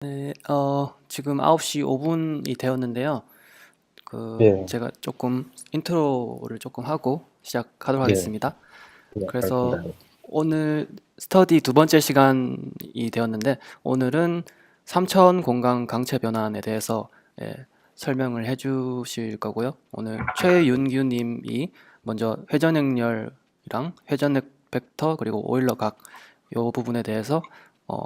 네, 지금 9시 5분이 되었는데요. 예, 제가 조금 인트로를 조금 하고 시작하도록 예, 하겠습니다. 예, 그래서 알겠습니다. 오늘 스터디 두 번째 시간이 되었는데, 오늘은 삼천 공간 강체 변환에 대해서 설명을 해 주실 거고요. 오늘 최윤규 님이 먼저 회전행렬이랑 회전액 벡터 그리고 오일러 각 요 부분에 대해서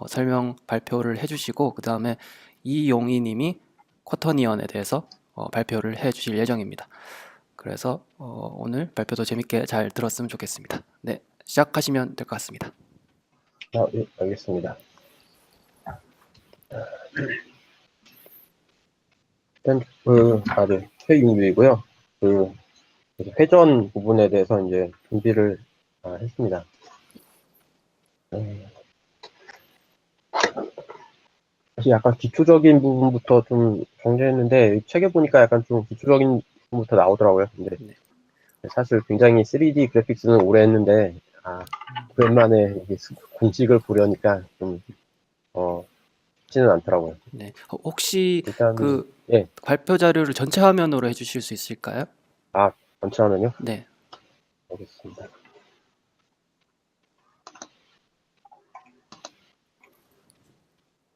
설명 발표를 해 주시고, 그 다음에 이용희 님이 쿼터니언에 대해서 발표를 해 주실 예정입니다. 그래서 오늘 발표도 재밌게 잘 들었으면 좋겠습니다. 네, 시작하시면 될 것 같습니다. 예, 알겠습니다. 일단, 네, 최인규이고요. 그, 회전 부분에 대해서 이제 준비를 했습니다. 음, 사실 약간 기초적인 부분부터 좀 정리했는데, 책에 보니까 약간 좀 기초적인 부분부터 나오더라고요. 근데 네, 사실 굉장히 3D 그래픽스는 오래 했는데, 오랜만에 이게 공식을 보려니까 좀, 쉽지는 않더라고요. 네. 혹시 일단, 그 예, 발표 자료를 전체 화면으로 해주실 수 있을까요? 전체 화면요? 네, 알겠습니다.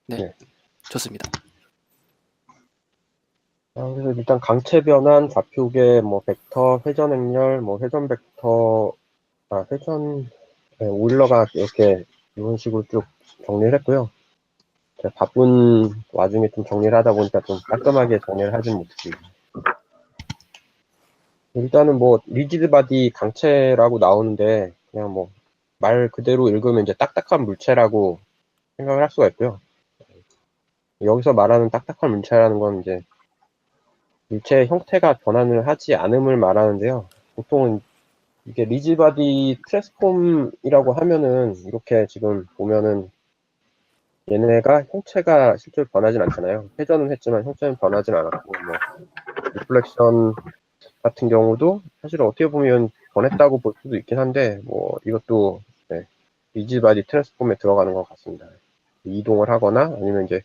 네, 네. 좋습니다. 그래서 일단 강체 변환, 좌표계, 뭐 벡터, 회전 행렬, 뭐 회전 벡터, 회전 오일러가 이렇게 이런 식으로 쭉 정리를 했고요. 제가 바쁜 와중에 좀 정리를 하다 보니까 좀 깔끔하게 정리를 하진 못했습니다. 일단은 뭐 리지드 바디 강체라고 나오는데 그냥 뭐 말 그대로 읽으면 이제 딱딱한 물체라고 생각을 할 수가 있고요. 여기서 말하는 딱딱한 물체라는 건 이제 물체의 형태가 변환을 하지 않음을 말하는데요. 보통은 이게 리지바디 트랜스폼이라고 하면은 이렇게 지금 보면은 얘네가 형체가 실제로 변하진 않잖아요. 회전은 했지만 형체는 변하진 않았고 뭐 리플렉션 같은 경우도 사실 어떻게 보면 변했다고 볼 수도 있긴 한데 뭐 이것도 네, 리지바디 트랜스폼에 들어가는 것 같습니다. 이동을 하거나 아니면 이제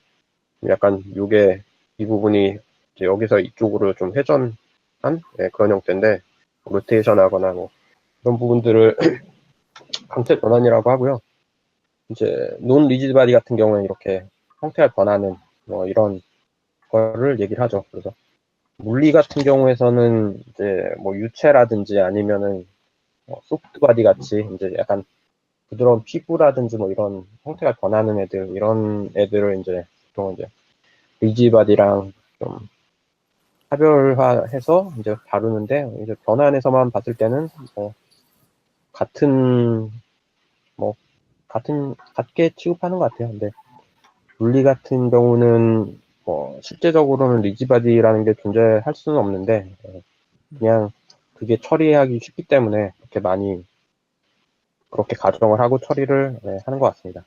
약간 요게 이 부분이 이제 여기서 이쪽으로 좀 회전한 그런 형태인데 로테이션 하거나 뭐 그런 부분들을 강체 변환이라고 하고요. 이제 논 리지드 바디 같은 경우는 이렇게 형태가 변하는 뭐 이런 거를 얘기를 하죠. 그래서 물리 같은 경우에서는 이제 뭐 유체라든지 아니면은 소프트 바디 같이 이제 약간 부드러운 피부라든지 뭐 이런 형태가 변하는 애들 이런 애들을 이제 보통 이제 리지드 바디랑 좀 차별화해서 이제 다루는데 이제 변환에서만 봤을 때는 뭐 같은 뭐 같게 취급하는 것 같아요. 근데 물리 같은 경우는 뭐 실제적으로는 리지바디라는 게 존재할 수는 없는데 그냥 그게 처리하기 쉽기 때문에 그렇게 많이 그렇게 가정을 하고 처리를 하는 것 같습니다.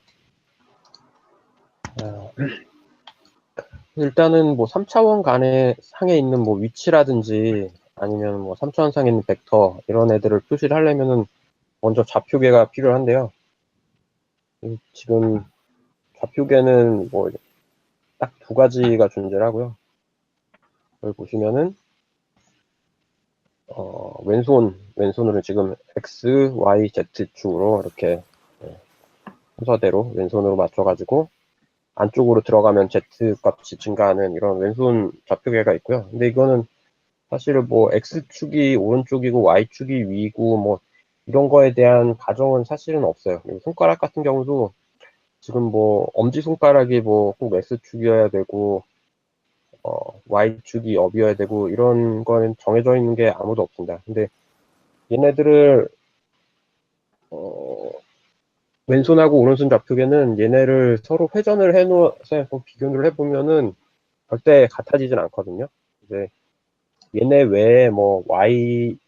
어, 일단은 뭐 3차원 간의 상에 있는 뭐 위치라든지 아니면 뭐 3차원 상에 있는 벡터 이런 애들을 표시를 하려면은 먼저 좌표계가 필요한데요. 지금 좌표계는 뭐 딱 두 가지가 존재하고요. 여기 보시면은 왼손으로 지금 X, Y, Z 축으로 이렇게 순서대로 왼손으로 맞춰가지고 안쪽으로 들어가면 Z 값이 증가하는 이런 왼손 좌표계가 있고요. 근데 이거는 사실은 뭐 X축이 오른쪽이고 Y축이 위고 뭐 이런 거에 대한 가정은 사실은 없어요. 그리고 손가락 같은 경우도 지금 뭐 엄지손가락이 뭐 꼭 X축이어야 되고 Y축이 업이어야 되고 이런 거는 정해져 있는 게 아무도 없습니다. 근데 얘네들을 어, 왼손하고 오른손 좌표계는 얘네를 서로 회전을 해놓아서 비교를 해보면은 절대 같아지진 않거든요. 이제 얘네 외에 뭐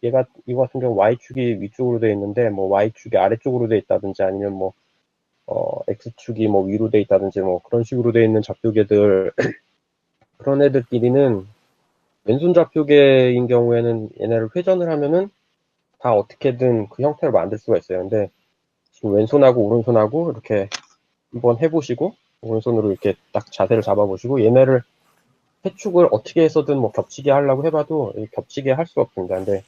얘가 이거 같은 경우 Y축이 위쪽으로 되어 있는데 뭐 Y축이 아래쪽으로 되어 있다든지 아니면 뭐 X축이 뭐 위로 되어 있다든지 뭐 그런 식으로 되어 있는 좌표계들 그런 애들끼리는 왼손 좌표계인 경우에는 얘네를 회전을 하면은 다 어떻게든 그 형태를 만들 수가 있어요. 근데 지금 왼손하고 오른손하고 이렇게 한번 해보시고 오른손으로 이렇게 딱 자세를 잡아보시고 얘네를 해축을 어떻게 해서든 뭐 겹치게 하려고 해봐도 겹치게 할 수가 없습니다. 근데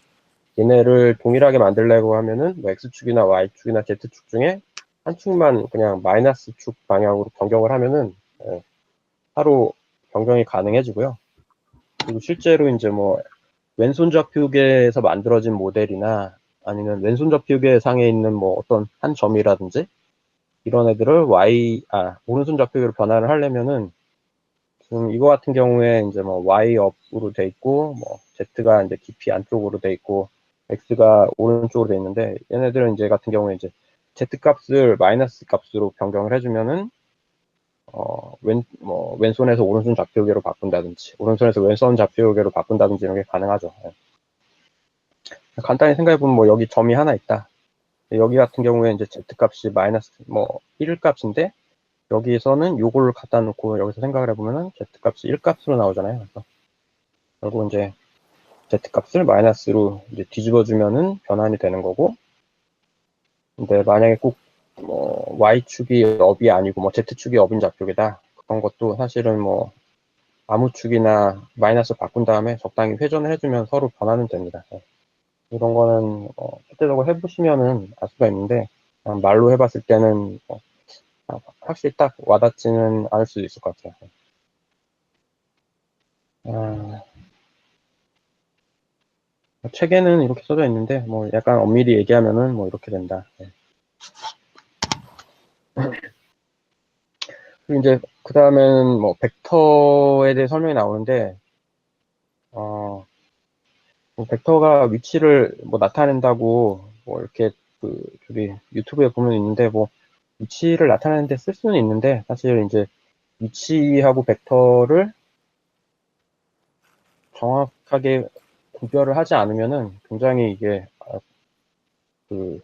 얘네를 동일하게 만들려고 하면은 뭐 X축이나 Y축이나 Z축 중에 한 축만 그냥 마이너스 축 방향으로 변경을 하면은 바로 변경이 가능해지고요. 그리고 실제로 이제 뭐 왼손 좌표계에서 만들어진 모델이나 아니면 왼손 좌표계 상에 있는 뭐 어떤 한 점이라든지 이런 애들을 오른손 좌표계로 변환을 하려면은 지금 이거 같은 경우에 이제 뭐 Y 업으로 돼 있고 뭐 Z가 이제 깊이 안쪽으로 돼 있고 X가 오른쪽으로 돼 있는데 얘네들은 이제 같은 경우에 이제 Z 값을 마이너스 값으로 변경을 해주면은 왼손에서 오른손 좌표계로 바꾼다든지 오른손에서 왼손 좌표계로 바꾼다든지 이런 게 가능하죠. 간단히 생각해보면 뭐 여기 점이 하나 있다. 여기 같은 경우에 이제 Z 값이 마이너스 뭐 1 값인데 여기서는 요걸 갖다 놓고 여기서 생각을 해보면은 Z 값이 1 값으로 나오잖아요. 그래서 결국 이제 Z 값을 마이너스로 이제 뒤집어주면은 변환이 되는 거고, 근데 만약에 꼭 뭐 Y축이 업이 아니고 뭐 Z축이 업인 좌표계다. 그런 것도 사실은 뭐 아무 축이나 마이너스 바꾼 다음에 적당히 회전을 해주면 서로 변하는 됩니다. 이런 거는 실제적으로 해보시면은 알 수가 있는데 그냥 말로 해봤을 때는 확실히 딱 와닿지는 않을 수도 있을 것 같아요. 책에는 이렇게 써져 있는데 뭐 약간 엄밀히 얘기하면은 뭐 이렇게 된다. 그리고 이제 그 다음에는 뭐 벡터에 대해 설명이 나오는데 뭐 벡터가 위치를 뭐 나타낸다고 뭐 이렇게 저기 유튜브에 보면 있는데 뭐 위치를 나타내는데 쓸 수는 있는데 사실 이제 위치하고 벡터를 정확하게 구별을 하지 않으면은 굉장히 이게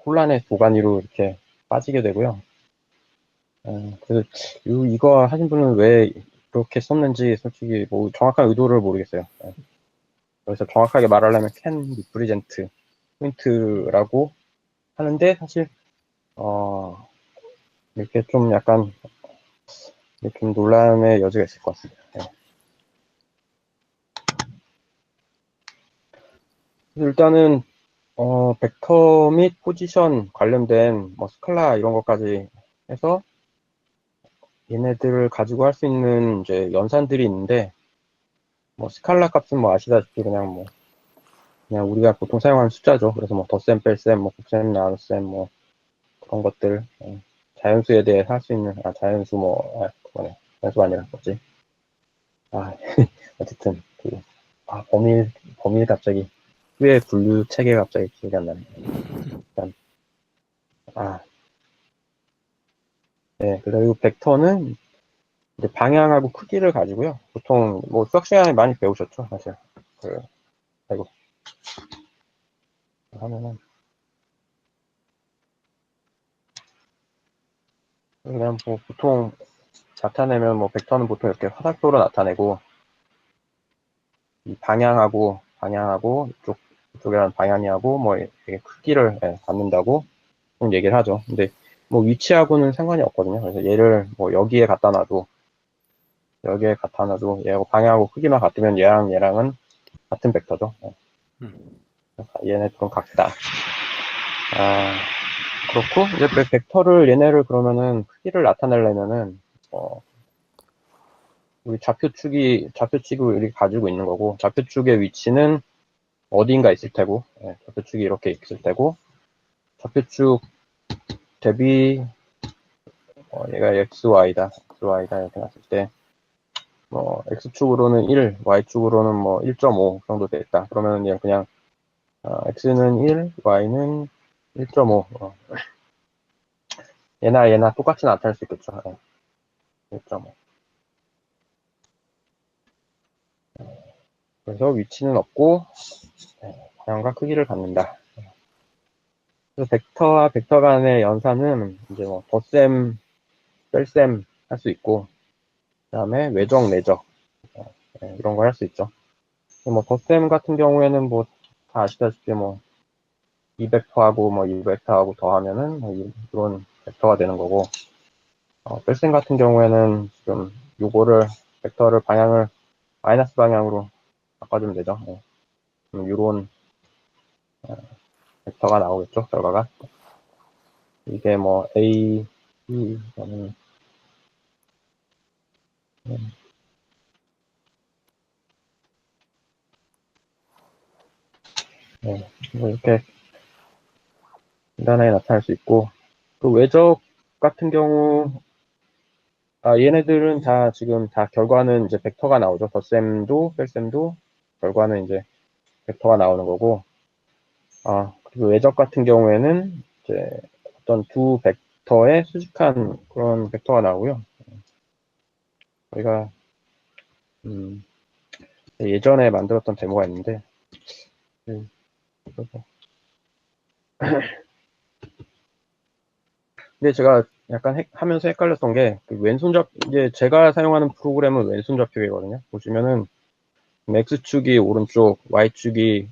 혼란의 도가니로 이렇게 빠지게 되고요. 그래서 이거 하신 분은 왜 이렇게 썼는지 솔직히 뭐 정확한 의도를 모르겠어요. 그래서 정확하게 말하려면 can represent 포인트라고 하는데 사실 이렇게 좀 약간 좀 논란의 여지가 있을 것 같습니다. 그래서 일단은 벡터 및 포지션 관련된 뭐 스칼라 이런 것까지 해서 얘네들을 가지고 할 수 있는 이제 연산들이 있는데 뭐 스칼라 값은 뭐 아시다시피 그냥 우리가 보통 사용하는 숫자죠. 그래서 뭐 덧셈, 뺄셈, 뭐 곱셈, 나눗셈 뭐 그런 것들 자연수에 대해 할 수 있는 자연수 그거네 자연수가 아니라 뭐지 어쨌든 범위 갑자기 왜 분류 체계 갑자기 기억이 안 나네. 일단 네, 그리고 벡터는 이제 방향하고 크기를 가지고요. 보통 뭐 수학 시간에 많이 배우셨죠, 사실. 아이고 하면은 그냥 뭐 보통 나타내면 뭐 벡터는 보통 이렇게 화살표로 나타내고 이 방향하고 이쪽이라는 방향이하고 뭐 이렇게 크기를 갖는다고 좀 얘기를 하죠. 근데 뭐 위치하고는 상관이 없거든요. 그래서 얘를 뭐 여기에 갖다 놔도 얘하고 방향하고 크기만 같으면 얘랑은 같은 벡터죠. 얘네 둘은 같다. 그렇고 이제 얘네를 그러면은 크기를 나타내려면은 우리 좌표축이 이렇게 가지고 있는 거고 좌표축의 위치는 어디인가 있을 테고 좌표축이 이렇게 있을 테고 좌표축 대비 얘가 XY다 이렇게 놨을 때 X축으로는 1, Y축으로는 뭐 1.5 정도 되겠다. 그러면 그냥 X는 1, Y는 1.5 얘나 똑같이 나타낼 수 있겠죠. 1.5 그래서 위치는 없고 방향과 크기를 갖는다. 그래서 벡터와 벡터 간의 연산은 이제 뭐 덧셈, 뺄셈 할 수 있고 그다음에 외적, 내적 이런 거 할 수 있죠. 뭐 덧셈 같은 경우에는 뭐 다 아시다시피 뭐 이 벡터하고 뭐 이 벡터하고 더하면은 뭐 이런 벡터가 되는 거고 뺄셈 같은 경우에는 지금 요거를 벡터를 방향을 마이너스 방향으로 바꿔주면 되죠. 그럼 요런 벡터가 나오겠죠, 결과가. 이게 뭐 A, B, 는 뭐 이렇게 간단하게 나타날 수 있고, 그 외적 같은 경우, 얘네들은 다 지금 다 결과는 이제 벡터가 나오죠. 덧셈도 뺄셈도 결과는 이제 벡터가 나오는 거고, 그리고 외적 같은 경우에는 이제 어떤 두 벡터의 수직한 그런 벡터가 나오고요. 저희가 예전에 만들었던 데모가 있는데, 그래서 근데 제가 약간 하면서 헷갈렸던 게, 이제 제가 사용하는 프로그램은 왼손 좌표기거든요. 보시면은, X축이 오른쪽, Y축이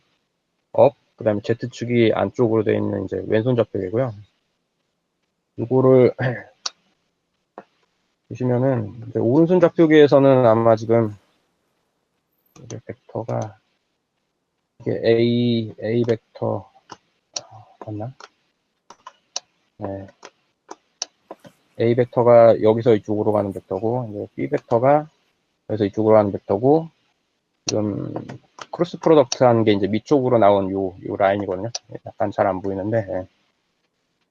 업, 그 다음에 Z축이 안쪽으로 되어 있는 이제 왼손 좌표기고요. 이거를 보시면은, 이제 오른손 좌표기에서는 아마 지금, 이게 벡터가, 이게 A 벡터, 맞나? 네. A 벡터가 여기서 이쪽으로 가는 벡터고, 이제 B 벡터가 여기서 이쪽으로 가는 벡터고, 지금 크로스 프로덕트 한 게 이제 밑쪽으로 나온 요 라인이거든요. 약간 잘 안 보이는데.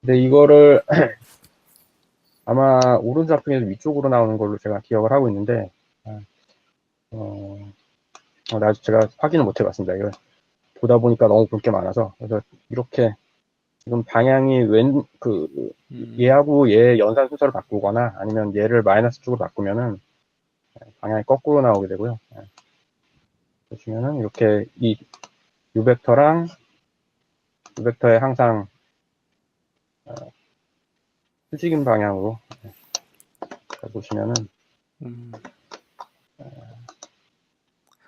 근데 이거를 아마 오른쪽 좌표에서 위쪽으로 나오는 걸로 제가 기억을 하고 있는데, 제가 확인을 못 해봤습니다. 이걸 보다 보니까 너무 볼 게 많아서. 그래서 이렇게 지금 방향이 얘하고 얘 연산 순서를 바꾸거나 아니면 얘를 마이너스 쪽으로 바꾸면은 방향이 거꾸로 나오게 되고요. 보시면은 이렇게 이 벡터랑 이 벡터에 항상 수직인 방향으로 보시면은 음.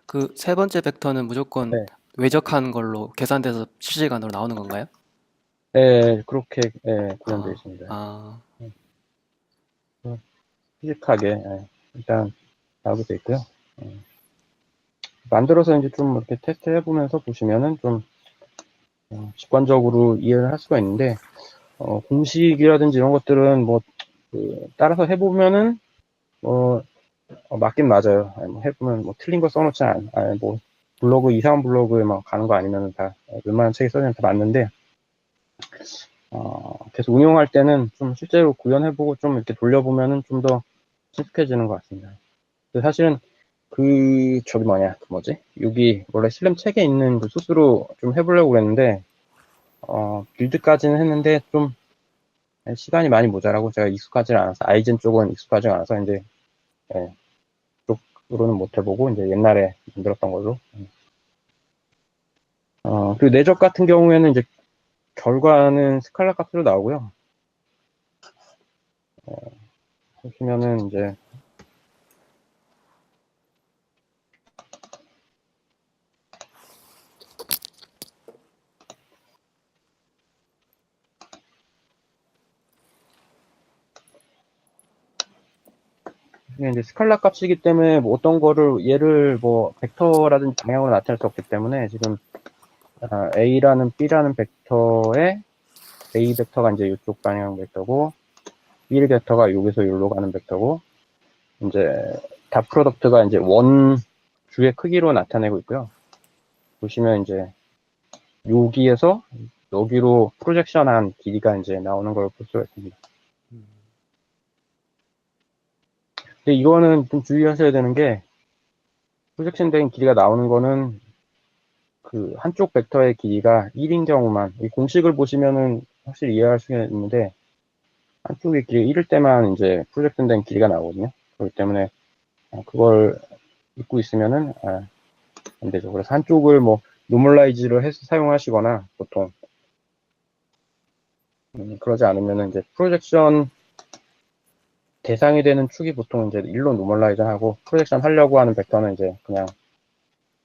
그 세 번째 벡터는 무조건 네, 외적한 걸로 계산돼서 실시간으로 나오는 건가요? 네 그렇게 구현되어 아, 있습니다. 아, 수직하게 일단 나오게 되어 있고요. 만들어서 이제 좀 이렇게 테스트 해보면서 보시면은 좀 직관적으로 이해를 할 수가 있는데 공식이라든지 이런 것들은 뭐 따라서 해보면은 맞긴 맞아요. 뭐 해보면 뭐 틀린 거 써놓지 뭐 블로그 이상한 블로그에 막 가는 거 아니면은 다 웬만한 책에 써있는 다 맞는데 계속 운용할 때는 좀 실제로 구현해보고 좀 이렇게 돌려보면은 좀 더 친숙해지는 것 같습니다. 사실은 여기 원래 실험 책에 있는 그 소스로 좀 해보려고 그랬는데 빌드까지는 했는데 좀 시간이 많이 모자라고 제가 익숙하지 않아서 아이젠 쪽은 익숙하지 않아서 이제 쪽으로는 못 해보고 이제 옛날에 만들었던 걸로. 그리고 내적 같은 경우에는 이제 결과는 스칼라 값으로 나오고요. 보시면은 이제 이게 이제 스칼라 값이기 때문에 뭐 어떤 거를 얘를 뭐 벡터라든지 방향으로 나타낼 수 없기 때문에 지금 A라는 B라는 벡터에 A 벡터가 이제 이쪽 방향 벡터고 B 벡터가 여기서 여기로 가는 벡터고 이제 닷 프로덕트가 이제 원 주의 크기로 나타내고 있고요. 보시면 이제 여기에서 여기로 프로젝션한 길이가 이제 나오는 걸 볼 수가 있습니다. 근데 이거는 좀 주의하셔야 되는 게 프로젝션 된 길이가 나오는 거는 그 한쪽 벡터의 길이가 1인 경우만 이 공식을 보시면은 확실히 이해할 수 있는데 한쪽의 길이가 1일 때만 이제 프로젝션 된 길이가 나오거든요. 그렇기 때문에 그걸 잊고 있으면은 안 되죠. 그래서 한쪽을 뭐 노멀라이즈를 해서 사용하시거나 보통 그러지 않으면은 이제 프로젝션 대상이 되는 축이 보통 이제 1로 노멀라이즈 하고 프로젝션 하려고 하는 벡터는 이제 그냥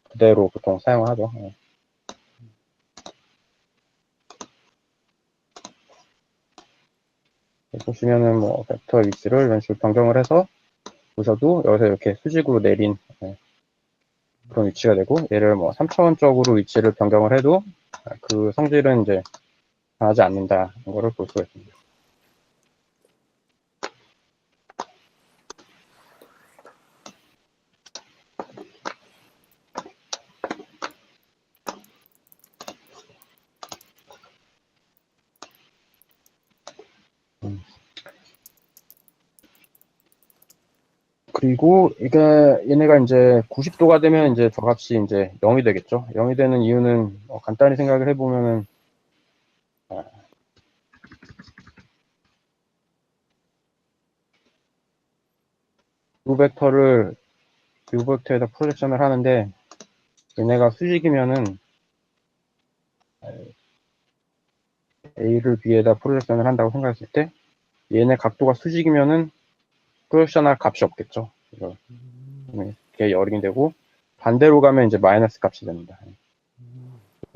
그대로 보통 사용하죠. 보시면은 뭐 벡터 위치를 이런 식으로 변경을 해서 보셔도 여기서 이렇게 수직으로 내린 그런 위치가 되고, 얘를 뭐 3차원적으로 위치를 변경을 해도 그 성질은 이제 변하지 않는다는 거를 볼 수가 있습니다. 그리고 이게 얘네가 이제 90도가 되면 이제 저 값이 이제 0이 되겠죠. 0이 되는 이유는 간단히 생각을 해보면은 이 벡터를 이 벡터에다 프로젝션을 하는데 얘네가 수직이면은 A를 B에다 프로젝션을 한다고 생각했을 때 얘네 각도가 수직이면은 프로젝션할 값이 없겠죠. 그래서 이게 열이 되고 반대로 가면 이제 마이너스 값이 됩니다.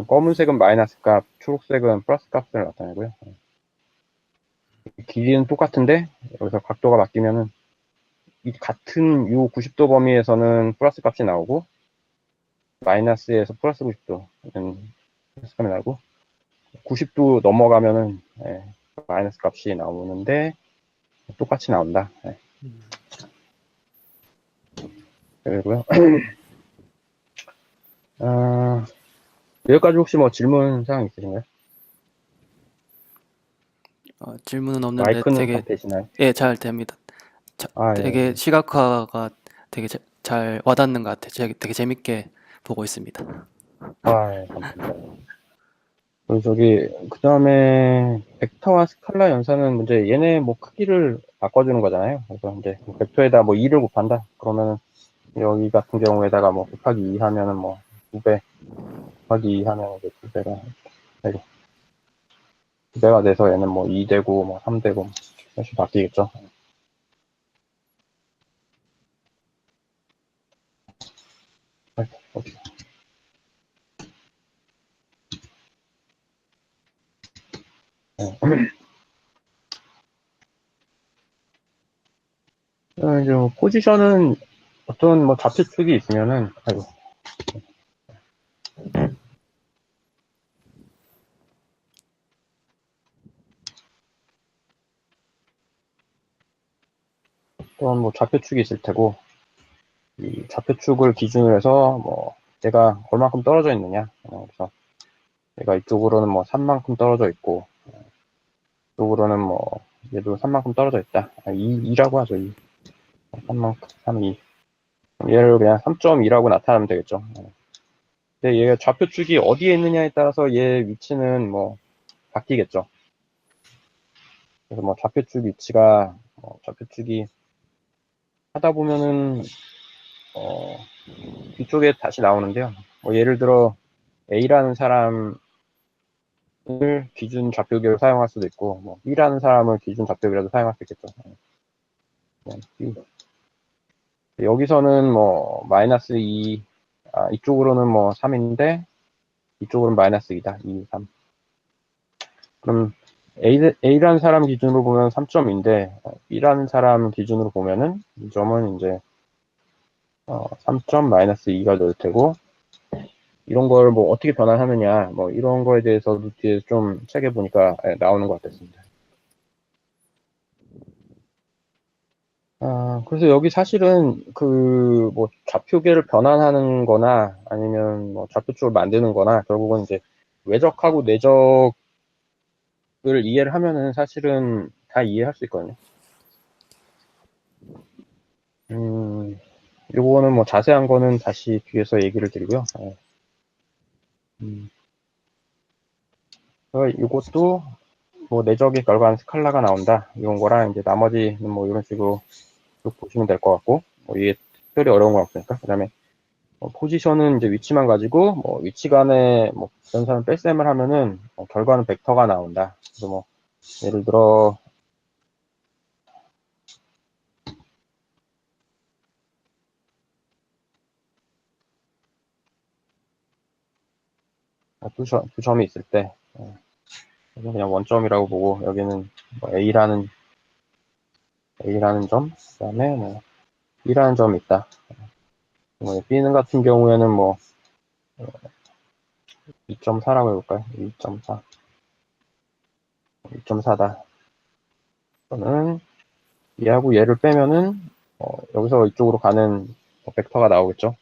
검은색은 마이너스 값, 초록색은 플러스 값을 나타내고요. 길이는 똑같은데 여기서 각도가 바뀌면은 이 같은 요 90도 범위에서는 플러스 값이 나오고 마이너스에서 플러스 90도는 플러스 값이 나오고 90도 넘어가면은 마이너스 값이 나오는데 똑같이 나온다. 그리고요. 여기까지 혹시 뭐 질문 사항 있으신가요? 질문은 없는데 마이크는 되게 잘 되시나요? 잘 됩니다. 예. 되게 시각화가 되게 잘 와닿는 것 같아요. 되게 재밌게 보고 있습니다. 예, 감사합니다. 그리고 그 다음에 벡터와 스칼라 연산은 이제 얘네 뭐 크기를 바꿔주는 거잖아요. 그래서 이제 벡터에다 뭐 2를 곱한다. 그러면은 여기 같은 경우에다가 뭐 곱하기 2 하면은 뭐 2배 곱하기 2 하면 이제 2배가 되고 2배가 돼서 얘는 뭐 2 되고 뭐 3 되고 이렇게 바뀌겠죠. 이제 뭐 포지션은 어떤 뭐 좌표축이 있으면은 어떤 뭐 좌표축이 있을 테고 이 좌표축을 기준으로 해서 뭐 얘가 얼마큼 떨어져 있느냐. 그래서 얘가 이쪽으로는 뭐 3만큼 떨어져 있고 이쪽으로는 뭐 얘도 3만큼 떨어져 있다. 2라고 하죠. 2. 3만큼 3, 2. 얘를 그냥 3.2라고 나타내면 되겠죠. 근데 얘가 좌표축이 어디에 있느냐에 따라서 얘 위치는 뭐 바뀌겠죠. 그래서 뭐 좌표축 위치가 좌표축이 하다 보면은 뒤쪽에 다시 나오는데요. 뭐 예를 들어 A라는 사람을 기준 좌표기로 사용할 수도 있고 뭐 B라는 사람을 기준 좌표기라도 사용할 수 있겠죠. 여기서는 뭐 마이너스 2, 이쪽으로는 뭐 3인데 이쪽으로는 마이너스 2다. 2, 3. 그럼 A라는 사람 기준으로 보면 3점인데 B라는 사람 기준으로 보면은 이 점은 이제 3점 마이너스 2가 될 테고 이런 걸 뭐 어떻게 변환하느냐 뭐 이런 거에 대해서도 뒤에 좀 책에 보니까 나오는 것 같았습니다. 그래서 여기 사실은 그 뭐 좌표계를 변환하는 거나 아니면 뭐 좌표축을 만드는 거나 결국은 이제 외적하고 내적을 이해를 하면은 사실은 다 이해할 수 있거든요. 요거는 뭐 자세한 거는 다시 뒤에서 얘기를 드리고요. 이것도 뭐 내적의 결과는 스칼라가 나온다. 이런 거랑 이제 나머지는 뭐 이런 식으로 쭉 보시면 될 것 같고, 뭐 이게 특별히 어려운 건 없으니까. 그 다음에 포지션은 이제 위치만 가지고 뭐 위치 간에 뭐 연산을 뺄셈을 하면은 결과는 벡터가 나온다. 그래서 뭐 예를 들어 두 점이 있을 때 그냥 원점이라고 보고 여기는 뭐 A라는 A라는 점, 그 다음에 뭐 B라는 점이 있다. 뭐 B는 같은 경우에는 뭐 2.4라고 해볼까요? 2.4. 2.4다. 그러면 얘하고 얘를 빼면은 여기서 이쪽으로 가는 벡터가 나오겠죠.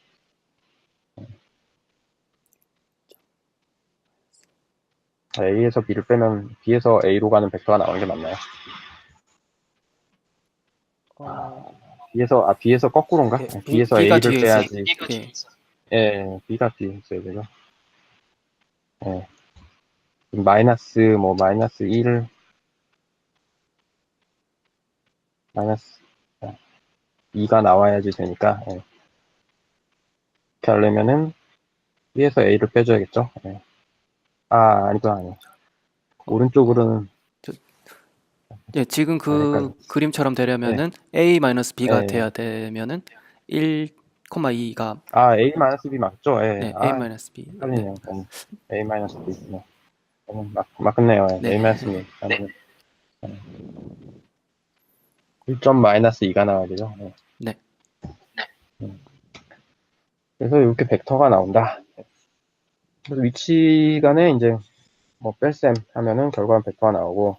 A에서 B를 빼면 B에서 A로 가는 벡터가 나오는 게 맞나요? B에서 거꾸로인가? 예, B에서 B가 A를 뒤에 있어요. 빼야지. 예. 예, B가 뒤에 있어야 되죠. 예. 마이너스 1, 마이너스 2가 나와야지 되니까, 예. 이렇게 하려면은 B에서 A를 빼줘야겠죠. 예. 아니죠, 아니요. 오른쪽으로는, 예, 지금 그 헷갈려. 그림처럼 예, 되려면은 A-B가 예. 돼야 되면은 1,2가 A-B 맞죠? 예. 네, A-B. 네. 헷갈리네요. A-B. 네. 맞겠네요. 예. 네. A-B. 네. 1점 마이너스 2가 나와야 되죠. 예. 네. 음. 그래서 이렇게 벡터가 나온다. 그래서 위치간에 이제 뭐 뺄셈 하면은 결과는 벡터가 나오고,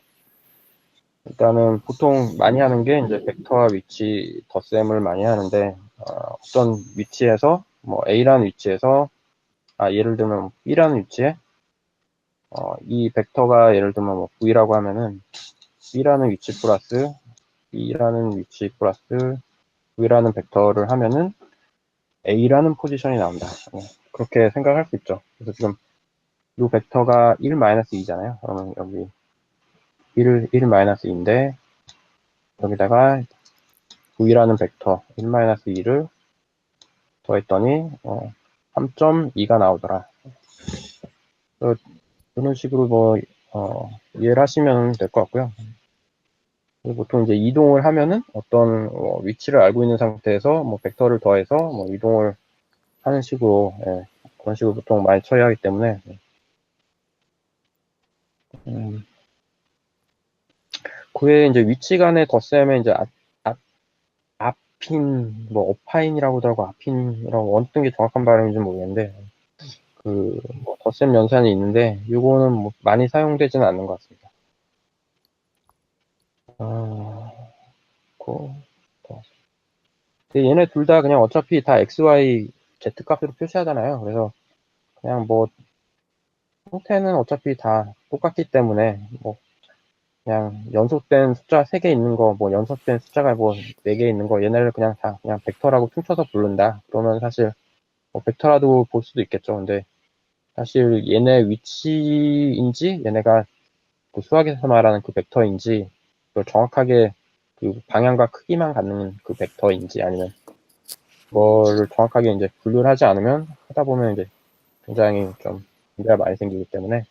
일단은 보통 많이 하는 게 이제 벡터와 위치 덧셈을 많이 하는데, 어떤 위치에서 뭐 A라는 위치에서 예를 들면 B라는 위치에 이 벡터가 예를 들면 뭐 V라고 하면은 B라는 위치 플러스 B라는 위치 플러스 V라는 벡터를 하면은 A라는 포지션이 나온다. 그렇게 생각할 수 있죠. 그래서 지금 이 벡터가 1-2잖아요. 그러면 여기 1-2인데 여기다가 V라는 벡터 1-2를 더했더니 3.2가 나오더라. 이런 식으로 뭐 이해를 하시면 될 것 같고요. 보통 이제 이동을 하면은 어떤 위치를 알고 있는 상태에서 뭐 벡터를 더해서 뭐 이동을 하는 식으로 그런 식으로 보통 많이 처리하기 때문에 그 외에 이제 위치 간의 덧셈에 이제 앞인 뭐 어파인이라고도 하고 앞인이라고 어떤 게 정확한 발음인지 모르겠는데 뭐 덧셈 연산이 있는데 이거는 뭐 많이 사용되지는 않는 것 같습니다. 그, 근데 얘네 둘 다 그냥 어차피 다 XY, Z 값으로 표시하잖아요. 그래서 그냥 뭐 형태는 어차피 다 똑같기 때문에 뭐 그냥 연속된 숫자 3개 있는 거, 뭐 연속된 숫자가 뭐 4개 있는 거 얘네를 그냥 다 그냥 벡터라고 퉁쳐서 부른다. 그러면 사실 뭐 벡터라도 볼 수도 있겠죠. 근데 사실 얘네 위치인지 얘네가 그 수학에서 말하는 그 벡터인지 그걸 정확하게 그 방향과 크기만 갖는 그 벡터인지 아니면 그거를 정확하게 이제 분류를 하지 않으면 하다 보면 이제 굉장히 좀 문제가 많이 생기기 때문에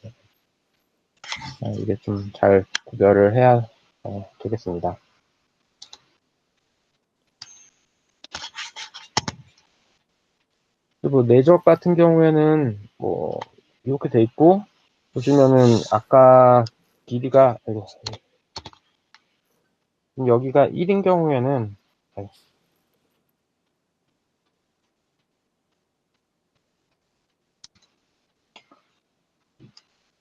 이게 좀 잘 구별을 해야 되겠습니다. 그리고 내적 같은 경우에는 뭐 이렇게 돼 있고 보시면은 아까 길이가 여기가 1인 경우에는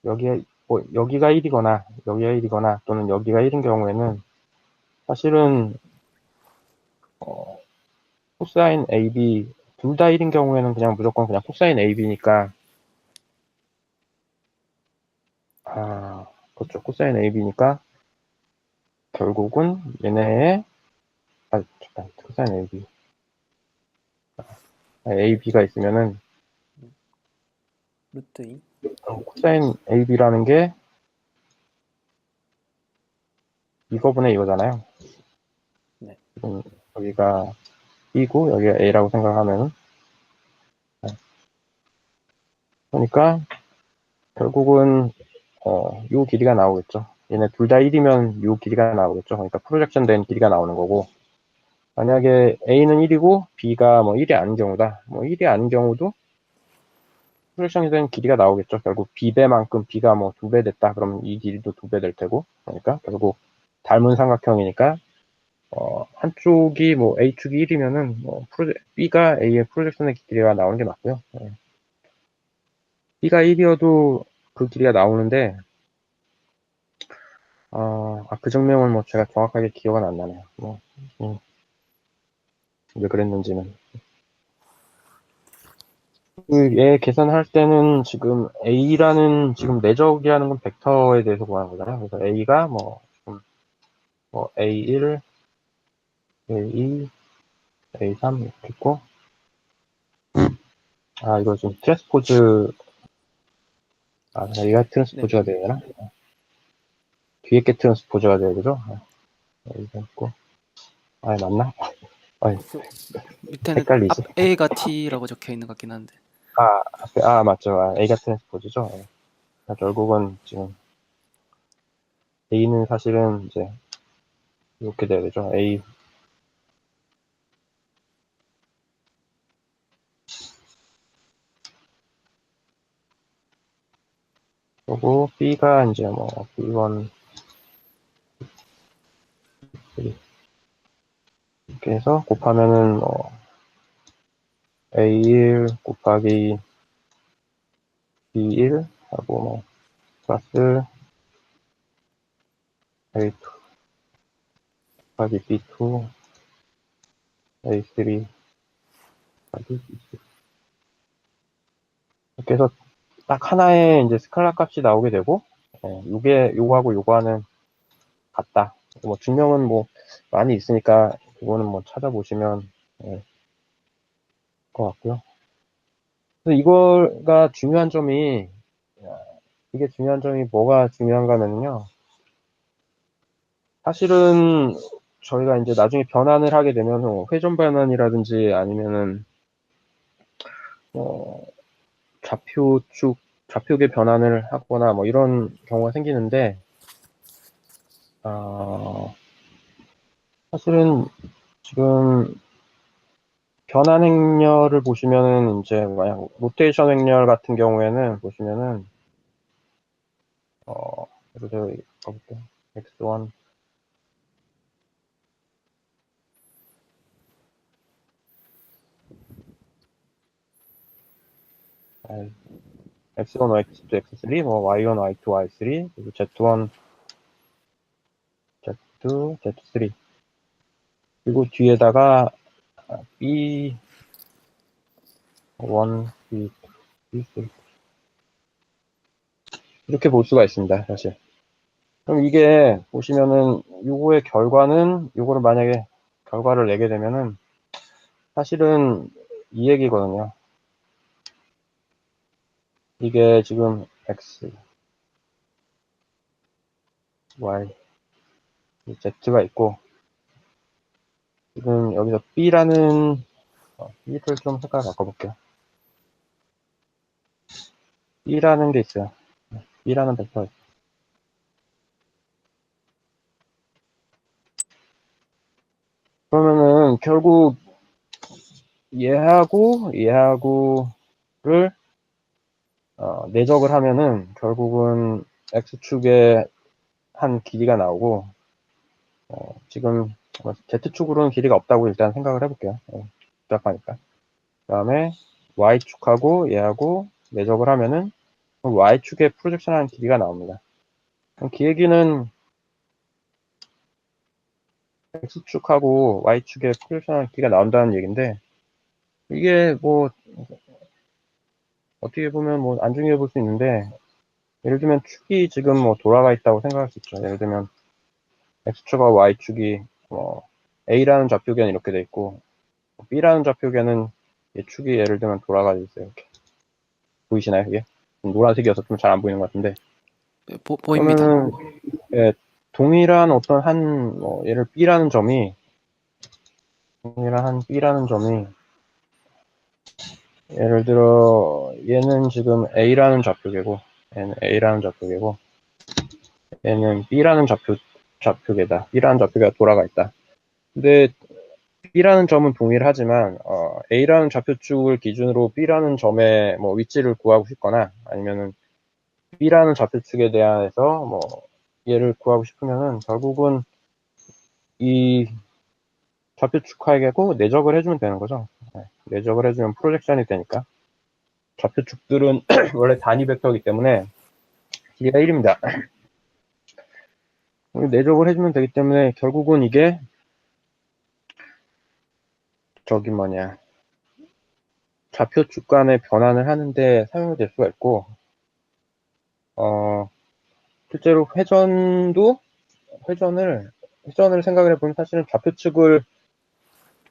여기가 1이거나 또는 여기가 1인 경우에는 사실은 코사인 AB 둘 다 1인 경우에는 그냥 무조건 그냥 코사인 AB니까 그렇죠. 코사인 AB니까 결국은 얘네의 잠깐 코사인 AB AB가 있으면은 루트 2. 코사인 AB라는 게 이거분의 이거잖아요. 네. 여기가 B고 여기가 A라고 생각하면 그러니까 결국은 요 길이가 나오겠죠. 얘네 둘 다 1이면 요 길이가 나오겠죠. 그러니까 프로젝션 된 길이가 나오는 거고 만약에 A는 1이고 B가 뭐 1이 아닌 경우다. 뭐 1이 아닌 경우도 프로젝션이 된 길이가 나오겠죠. 결국 B배만큼 B가 뭐 2배 됐다. 그러면 이 길이도 2배 될 테고 그러니까 결국 닮은 삼각형이니까 한쪽이 뭐 A축이 1이면은 뭐 B가 A의 프로젝션의 길이가 나오는 게 맞고요. B가 1이어도 그 길이가 나오는데 그 증명은 뭐 제가 정확하게 기억은 안 나네요. 왜 그랬는지는. 얘 계산할 때는 지금 A라는 지금 내적이라는 건 벡터에 대해서 구하는 거잖아요. 그래서 A가 뭐 A1, A2, A3 이렇게 있고 이거 좀 트랜스포즈 얘가 네. 트랜스포즈가 돼야 되나? 뒤에 게 트랜스포즈가 돼야 되죠? 여기가 있고 맞나? 그 밑에는 헷갈리지. 앞 A가 T라고 적혀 있는 것 같긴 한데. 맞죠. A가 트랜스포즈죠. 결국은 지금 A는 사실은 이제 이렇게 돼야 되죠. A 그리고 B가 이제 뭐 B1 이렇게 해서 곱하면은 뭐 A1 곱하기 B1 하고 뭐 플러스 A2 곱하기 B2 A3 곱하기 B3 이렇게 해서 딱 하나의 이제 스칼라 값이 나오게 되고 요거하고 요거하는 같다. 뭐 증명은 뭐 많이 있으니까 그거는 뭐 찾아보시면 것 같고요. 그래서 이거가 중요한 점이 이게 중요한 점이 뭐가 중요한가 하면요. 사실은 저희가 이제 나중에 변환을 하게 되면 회전 변환이라든지 아니면은 좌표계 변환을 하거나 뭐 이런 경우가 생기는데 사실은 지금 변환 행렬을 보시면은 이제 만약 로테이션 행렬 같은 경우에는 보시면은 예를 들어 가볼게요. x1 x1, x2, x3, 뭐 y1, y2, y3, 그리고 z1, z2, z3 그리고 뒤에다가 b1, b2, b3 이렇게 볼 수가 있습니다. 사실. 그럼 이게 보시면은 요거의 결과는 요거를 만약에 결과를 내게 되면은 사실은 이 얘기거든요. 이게 지금 x, y, z가 있고 지금 여기서 b라는 b를 좀 색깔 바꿔볼게요. b라는 게 있어요. b라는 벡터. 그러면은 결국 얘하고를 내적을 하면은 결국은 x축에 한 길이가 나오고 지금 z축으로는 길이가 없다고 일단 생각을 해볼게요. 복잡하니까. 그 다음에 y축하고 얘하고 내적을 하면은 y축에 프로젝션한 길이가 나옵니다. 그럼 그 얘기는 x축하고 y축에 프로젝션한 길이가 나온다는 얘기인데 이게 뭐 어떻게 보면 뭐 안중해 볼 수 있는데 예를 들면 축이 지금 뭐 돌아가 있다고 생각할 수 있죠. 예를 들면 x축과 y축이 a라는 좌표계는 이렇게 돼 있고 b라는 좌표계는 이 축이 예를 들면 돌아가 있어요. 이렇게 보이시나요? 이게 노란색이어서 좀 잘 안 보이는 것 같은데 보입니다. 그러면은 동일한 어떤 예를 b라는 점이 예를 들어 얘는 지금 a라는 좌표계고 얘는 a라는 좌표계고 얘는 b라는 좌표계다. b라는 좌표계가 돌아가 있다. 근데 b라는 점은 동일하지만 a라는 좌표축을 기준으로 b라는 점의 뭐 위치를 구하고 싶거나 아니면은 b라는 좌표축에 대해서 뭐 얘를 구하고 싶으면은 결국은 이 좌표축 하고 내적을 해주면 되는 거죠. 내적을 해주면 프로젝션이 되니까. 좌표축들은 원래 단위 벡터이기 때문에 길이가 1입니다. 내적을 해주면 되기 때문에 결국은 이게 저기 뭐냐 좌표축 간의 변환을 하는데 사용이 될 수가 있고 실제로 회전을 생각을 해보면 사실은 좌표축을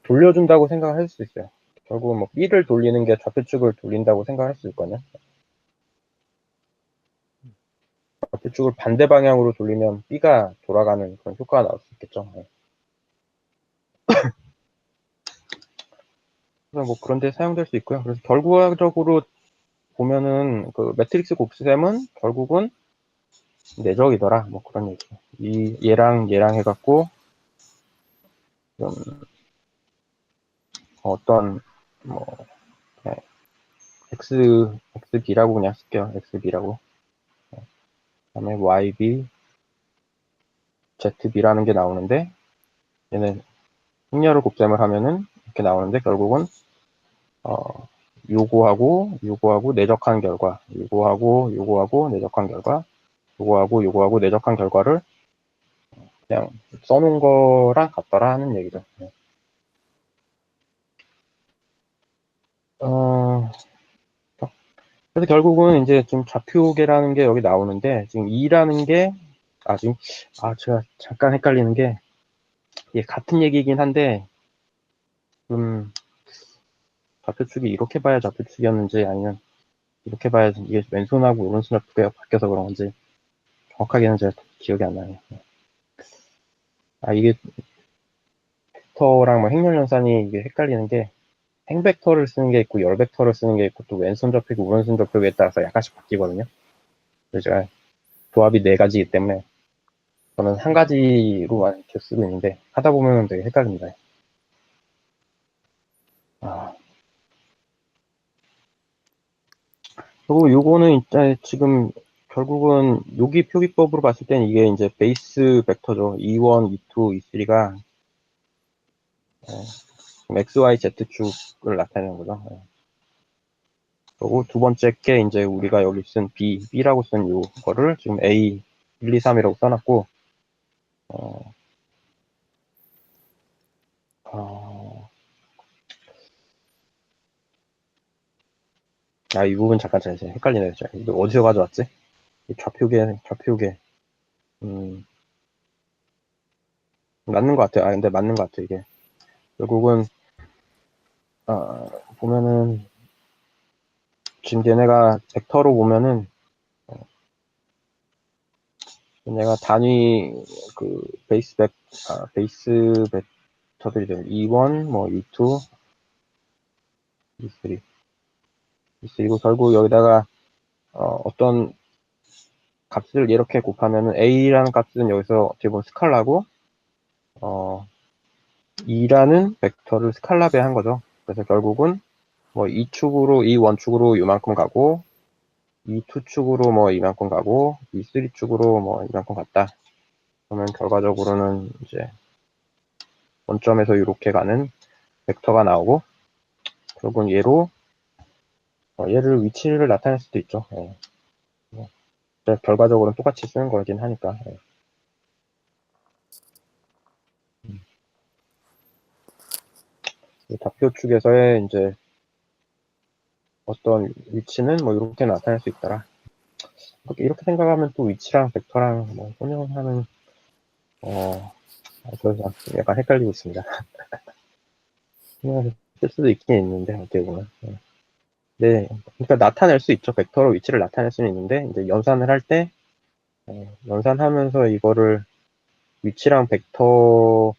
돌려준다고 생각을 할 수 있어요. 결국은 뭐 B를 돌리는 게 좌표축을 돌린다고 생각할 수 있거든요. 좌표축을 반대 방향으로 돌리면 B가 돌아가는 그런 효과가 나올 수 있겠죠. 그래서 뭐 그런 데 사용될 수 있고요. 그래서 결과적으로 보면은 그 매트릭스 곱셈은 결국은 내적이더라. 뭐 그런 얘기죠. 얘랑 해갖고 좀 어떤 뭐 XB라고 그냥 쓸게요. XB라고. 그다음에 YB, ZB라는 게 나오는데 얘는 승렬을 곱셈을 하면은 이렇게 나오는데 결국은 요거하고 내적한 결과, 요거하고 내적한 결과, 요거하고 내적한 결과를 그냥 써놓은 거랑 같더라 하는 얘기죠. 그래서 결국은 이제 지금 좌표계라는 게 여기 나오는데 지금 2라는 게 제가 잠깐 헷갈리는 게 이게 같은 얘기이긴 한데 좌표축이 이렇게 봐야 좌표축이었는지 아니면 이렇게 봐야 이게 왼손하고 오른손 좌표가 바뀌어서 그런 건지 정확하게는 제가 기억이 안 나네요. 이게 벡터랑 뭐 행렬연산이 이게 헷갈리는 게 행벡터를 쓰는 게 있고 열벡터를 쓰는 게 있고 또 왼손 좌표고 오른손 좌표에 따라서 약간씩 바뀌거든요. 그래서 제가 조합이 4가지이기 때문에 저는 한 가지로만 이렇게 쓰고 있는데 하다 보면 되게 헷갈립니다. 그리고 요거는 일단 지금 결국은 여기 표기법으로 봤을 때는 이게 이제 베이스 벡터죠. E1, E2, E3가 X, Y, Z축을 나타내는 거죠. 그리고 두 번째 게 이제 우리가 여기 쓴 B라고 쓴 요거를 지금 A, 1, 2, 3이라고 써놨고, 이 부분 잠깐 제가 헷갈리네요. 이거 어디서 가져왔지? 좌표계. 맞는 것 같아요. 근데 맞는 것 같아요, 이게. 결국은, 보면은, 지금 얘네가 벡터로 보면은, 얘네가 단위, 베이스 벡터들이 되면 E1, 뭐, E2, E3. 그리고 결국 여기다가, 어떤 값을 이렇게 곱하면은 A라는 값은 여기서 어떻게 보면 스칼라고, 2라는 벡터를 스칼라 배한 거죠. 그래서 결국은 뭐 이 원축으로 이만큼 가고 이 투축으로 뭐 이만큼 가고 이 쓰리축으로 뭐 이만큼 갔다. 그러면 결과적으로는 이제 원점에서 이렇게 가는 벡터가 나오고 결국은 얘를 위치를 나타낼 수도 있죠. 결과적으로는 똑같이 쓰는 거긴 하니까. 좌표 축에서의 이제 어떤 위치는 뭐 이렇게 나타낼 수 있더라. 이렇게 생각하면 또 위치랑 벡터랑 뭐 혼용하는 저는 약간 헷갈리고 있습니다. 쓸 수도 있긴 있는데 어떻게 보면. 네, 그러니까 나타낼 수 있죠. 벡터로 위치를 나타낼 수는 있는데 이제 연산을 할 때 연산하면서 이거를 위치랑 벡터를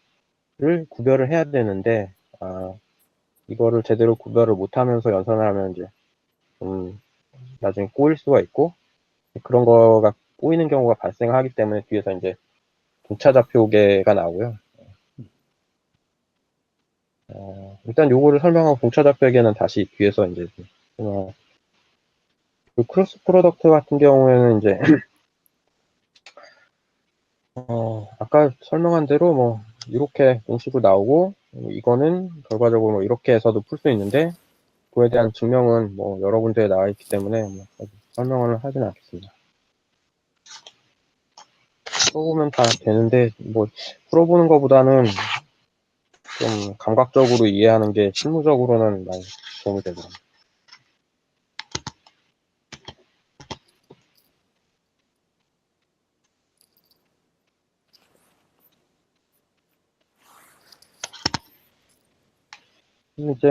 구별을 해야 되는데 이거를 제대로 구별을 못하면서 연산을 하면 이제 나중에 꼬일 수가 있고 그런 거가 꼬이는 경우가 발생하기 때문에 뒤에서 이제 동차좌표계가 나오고요. 일단 요거를 설명하고 동차좌표계는 다시 뒤에서 이제 그 크로스 프로덕트 같은 경우에는 이제 아까 설명한 대로 뭐 이렇게 공식으로 나오고 이거는 결과적으로 뭐 이렇게 해서도 풀 수 있는데 그에 대한 증명은 뭐 여러 군데에 나와 있기 때문에 뭐 설명을 하지는 않겠습니다. 써보면 다 되는데 뭐 풀어보는 것보다는 좀 감각적으로 이해하는 게 실무적으로는 많이 도움이 되더라고요. 이제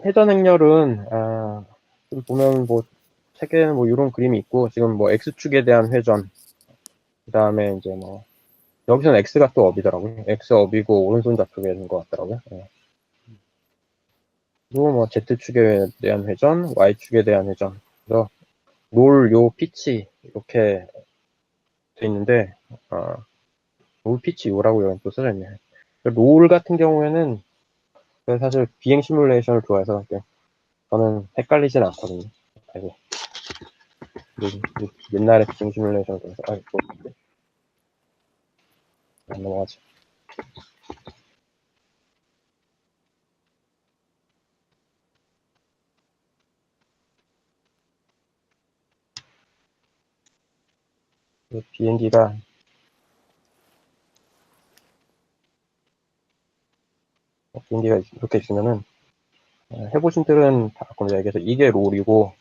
회전 행렬은 좀 보면 뭐 책에는 뭐 이런 그림이 있고 지금 뭐 x축에 대한 회전 그 다음에 이제 뭐 여기서는 x가 또 업이더라고요. x 업이고 오른손 좌측에 있는 것 같더라고요. 예. 그리고 뭐 z축에 대한 회전, y축에 대한 회전. 그래서 롤 요 피치 이렇게 돼 있는데 롤 피치 요라고 여기 또 써져 있네요. 롤 같은 경우에는 사실 비행 시뮬레이션을 좋아해서 저는 헷갈리진 않거든요. 아이고, 옛날에 비행 시뮬레이션을 좋아해서 안 넘어가지. 비행기가 이렇게 있으면은 해보신 분들은 다 겁니다. 그래서 이게 롤이고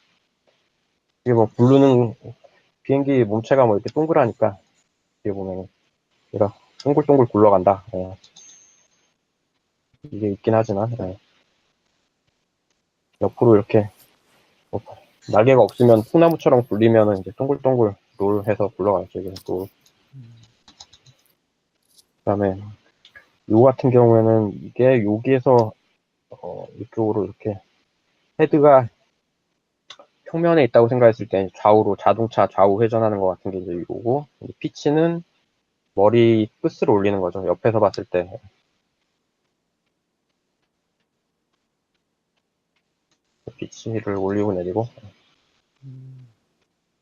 이게 뭐 부르는 비행기 몸체가 뭐 이렇게 동그라니까 이게 보면 얘가 동글동글 굴러간다. 이게 있긴 하지만 옆으로 이렇게 뭐 날개가 없으면 콩나무처럼 굴리면은 이제 동글동글 롤해서 굴러가죠. 이게 또 그다음에 요 같은 경우에는 이게 여기에서 이쪽으로 이렇게 헤드가 평면에 있다고 생각했을 때 좌우로 자동차 좌우 회전하는 것 같은 게 이제 이거고 피치는 머리 끝으로 올리는 거죠. 옆에서 봤을 때 피치를 올리고 내리고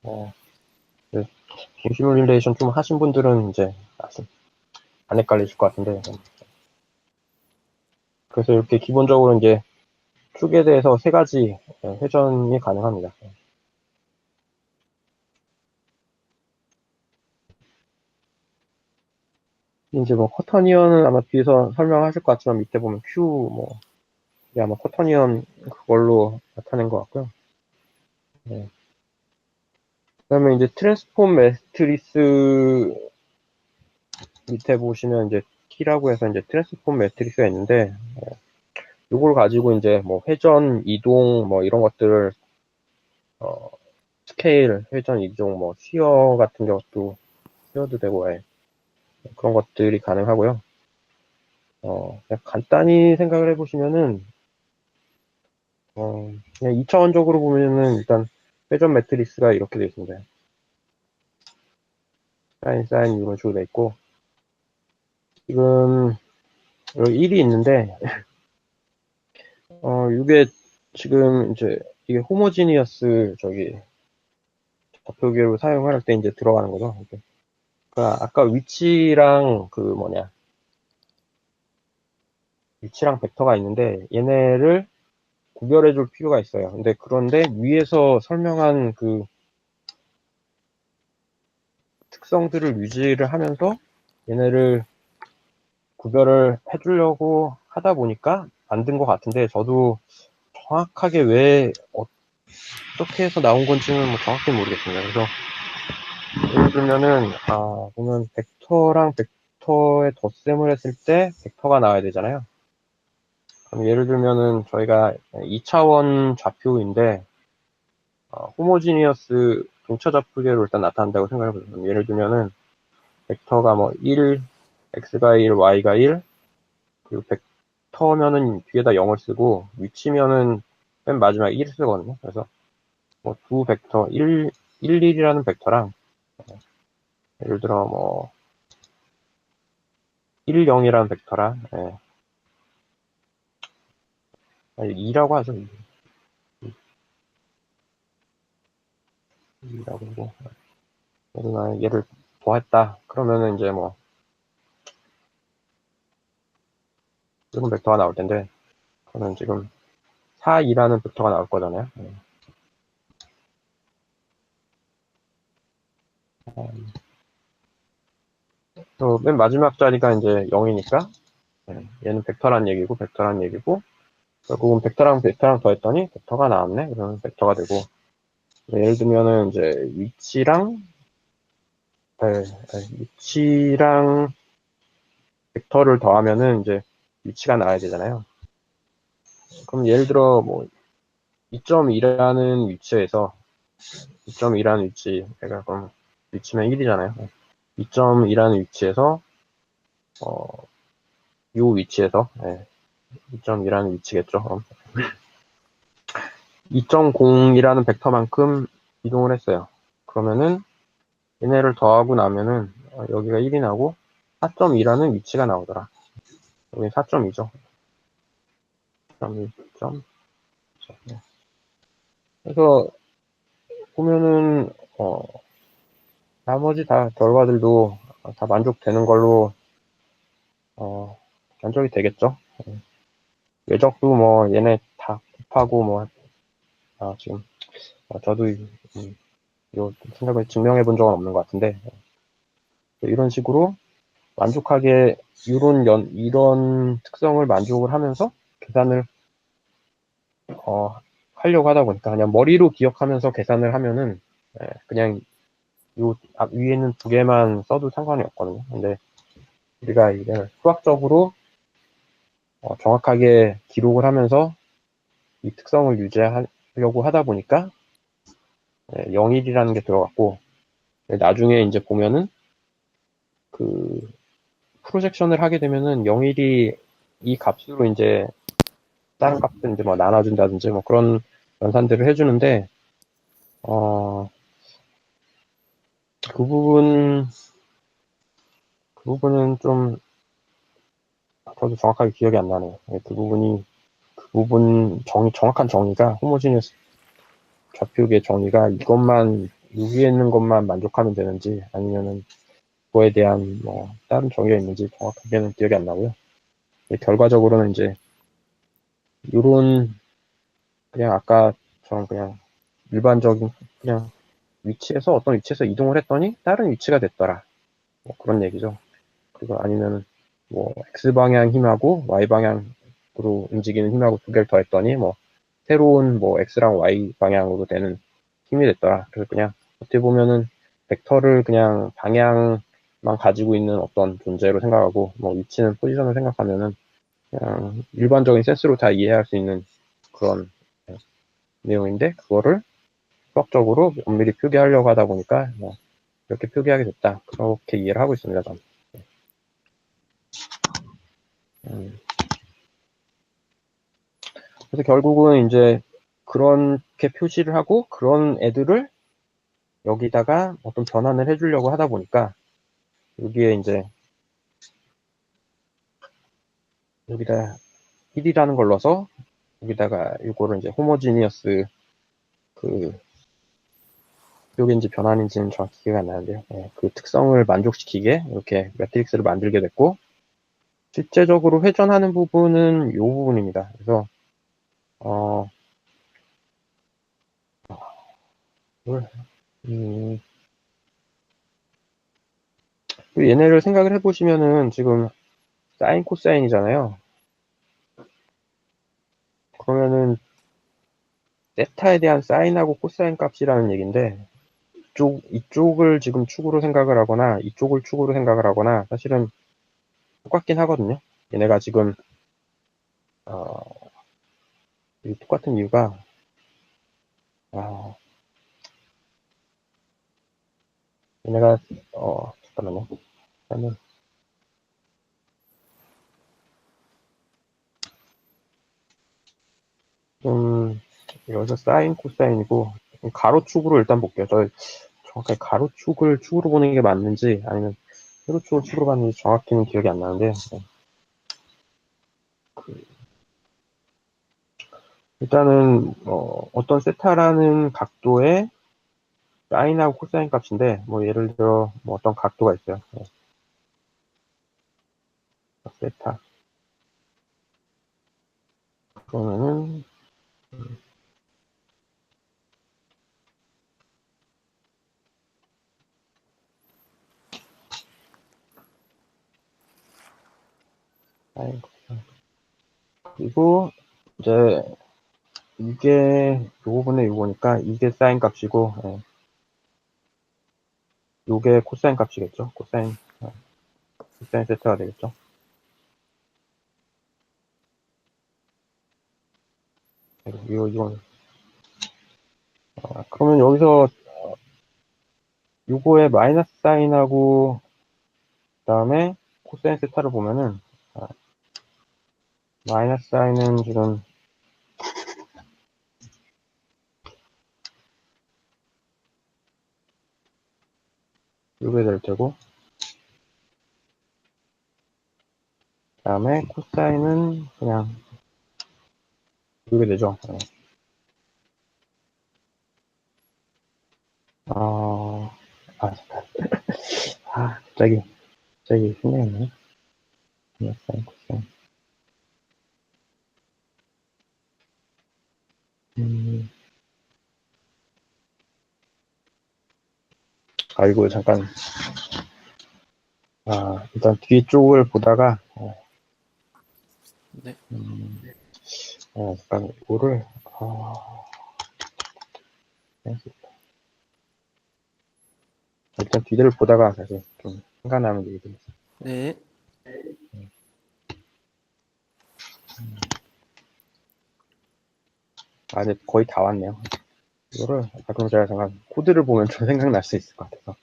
어, 시뮬레이션 좀 하신 분들은 이제 안 헷갈리실 것 같은데 그래서 이렇게 기본적으로 이제 축에 대해서 세 가지 회전이 가능합니다. 이제 뭐 커터니언은 아마 뒤에서 설명하실 것 같지만 밑에 보면 Q 뭐 이게 아마 커터니언 그걸로 나타낸 것 같고요. 네. 그다음에 이제 트랜스폼 매트리스 밑에 보시면 이제 T라고 해서 이제 트랜스폼 매트리스가 있는데 이걸 가지고 이제 뭐 회전, 이동 뭐 이런 것들을 스케일, 회전, 이동 뭐 시어 같은 것도 시어도 되고 그런 것들이 가능하고요. 그냥 간단히 생각을 해보시면은 그냥 2차원적으로 보면은 일단 회전 매트리스가 이렇게 되어 있습니다. 사인 이런 식으로 되어 있고 지금 여기 1이 있는데 이게 지금 이제 이게 호모지니어스 좌표계로 사용할 때 이제 들어가는 거죠. 그러니까 아까 위치랑 벡터가 있는데 얘네를 구별해 줄 필요가 있어요. 그런데 위에서 설명한 그 특성들을 유지를 하면서 얘네를 구별을 해주려고 하다 보니까 만든 것 같은데 저도 정확하게 왜 어떻게 해서 나온 건지는 뭐 정확히 모르겠습니다. 그래서 예를 들면은 보면 벡터랑 벡터의 덧셈을 했을 때 벡터가 나와야 되잖아요. 그럼 예를 들면은 저희가 2차원 좌표인데 호모지니어스 동차 좌표계로 일단 나타난다고 생각해 보면 예를 들면은 벡터가 뭐 1, x가 1, y가 1 그리고 벡터면은 뒤에다 0을 쓰고 위치면은 맨 마지막에 1을 쓰거든요. 그래서 뭐 두 벡터 1, 1이라는 벡터랑 예를 들어 뭐 1, 0이라는 벡터랑 2라고 하죠. 2라고 하고 얘를 더했다. 그러면은 이제 뭐 이런 벡터가 나올 텐데, 그러면 지금 4, 2라는 벡터가 나올 거잖아요. 또 맨 마지막 자리가 이제 0이니까, 얘는 벡터란 얘기고, 벡터란 얘기고, 결국은 벡터랑 벡터랑 더했더니 벡터가 나왔네. 그러면 벡터가 되고, 예를 들면은 이제 위치랑 벡터를 더하면은 이제 위치가 나와야 되잖아요. 그럼 예를 들어 뭐 2.2라는 위치에서 2.2라는 위치, 그러니까 그럼 위치면 1이잖아요. 2.2라는 위치에서 요 위치에서 2.2라는 위치겠죠. 그럼 2.0이라는 벡터만큼 이동을 했어요. 그러면은 얘네를 더하고 나면은 여기가 1이 나고 4.2라는 위치가 나오더라. 여기 4.2죠. 4.2점. 그래서 보면은 나머지 다 결과들도 다 만족되는 걸로 견적이 되겠죠. 외적도 뭐 얘네 다 곱하고 뭐 지금 저도 요 생각을 증명해 본 적은 없는 것 같은데 이런 식으로 만족하게 이런 특성을 만족을 하면서 계산을 하려고 하다 보니까 그냥 머리로 기억하면서 계산을 하면은 그냥 요 위에 있는 두 개만 써도 상관이 없거든요. 근데 우리가 이걸 수학적으로 정확하게 기록을 하면서 이 특성을 유지하려고 하다 보니까 0일이라는 게 들어갔고 나중에 이제 보면은 그 프로젝션을 하게 되면은 0일이 이 값으로 이제 다른 값들 이제 뭐 나눠준다든지 뭐 그런 연산들을 해주는데 그 부분은 좀 저도 정확하게 기억이 안 나네요. 그 부분 정확한 정의가 호모지니어스 좌표의 정의가 이것만 여기에 있는 것만 만족하면 되는지 아니면은 그거에 대한 뭐 다른 정의가 있는지 정확하게는 기억이 안 나고요. 결과적으로는 이제 요런 그냥 아까처럼 그냥 일반적인 그냥 어떤 위치에서 이동을 했더니 다른 위치가 됐더라. 뭐 그런 얘기죠. 그리고 아니면 뭐 X 방향 힘하고 Y 방향으로 움직이는 힘하고 두 개를 더했더니 뭐 새로운 뭐 X랑 Y 방향으로 되는 힘이 됐더라. 그래서 그냥 어떻게 보면은 벡터를 그냥 방향만 가지고 있는 어떤 존재로 생각하고 뭐 위치는 포지션을 생각하면은 그냥 일반적인 센스로 다 이해할 수 있는 그런 내용인데 그거를 수학적으로 엄밀히 표기하려고 하다 보니까 뭐 이렇게 표기하게 됐다. 그렇게 이해를 하고 있습니다. 저는. 그래서 결국은 이제 그렇게 표시를 하고 그런 애들을 여기다가 어떤 변환을 해주려고 하다 보니까 여기에 이제 여기다 1이라는 걸 넣어서 여기다가 이거를 이제 호모지니어스 요게인지 변환인지는 정확히 기억이 안 나는데요. 그 특성을 만족시키게 이렇게 매트릭스를 만들게 됐고 실제적으로 회전하는 부분은 이 부분입니다. 그래서 음, 얘네를 생각을 해보시면은 지금 사인 코사인이잖아요. 그러면은 세타에 대한 사인하고 코사인 값이라는 얘기인데 이쪽을 지금 축으로 생각을 하거나 이쪽을 축으로 생각을 하거나 사실은 똑같긴 하거든요. 얘네가 지금 똑같은 이유가 어, 얘네가 잠깐만요. 일단은 여기서 사인 코사인이고 가로축으로 일단 볼게요. 저 정확하게 가로축을 축으로 보는 게 맞는지 아니면 세로축을 축으로 봤는지 정확히는 기억이 안 나는데 일단은 어떤 세타라는 각도의 사인하고 코사인 값인데 뭐 예를 들어 뭐 어떤 각도가 있어요. 세타 그러면은 아이고. 그리고 이제 이게 요거분의 요거니까 이게 사인 값이고, 예. 요게 코사인 값이겠죠. 코사인 세트가 되겠죠. 이건 그러면 여기서 요거의 마이너스 사인하고 그다음에 코사인 세타를 보면은 마이너스 사인은 지금 요게 될 테고, 그다음에 코사인은 그냥 요게 되죠. 예. 잠깐. 갑자기 흉내냈네. 마이너스 사인, 코사인. 이거 잠깐, 일단 뒤쪽을 보다가, 네. 잠깐, 이거를, 일단 뒤를 보다가 다시 좀 생각나면 얘기드리겠습니다. 네. 이제 거의 다 왔네요. 이거를, 그럼 제가 잠깐 코드를 보면 좀 생각날 수 있을 것 같아서.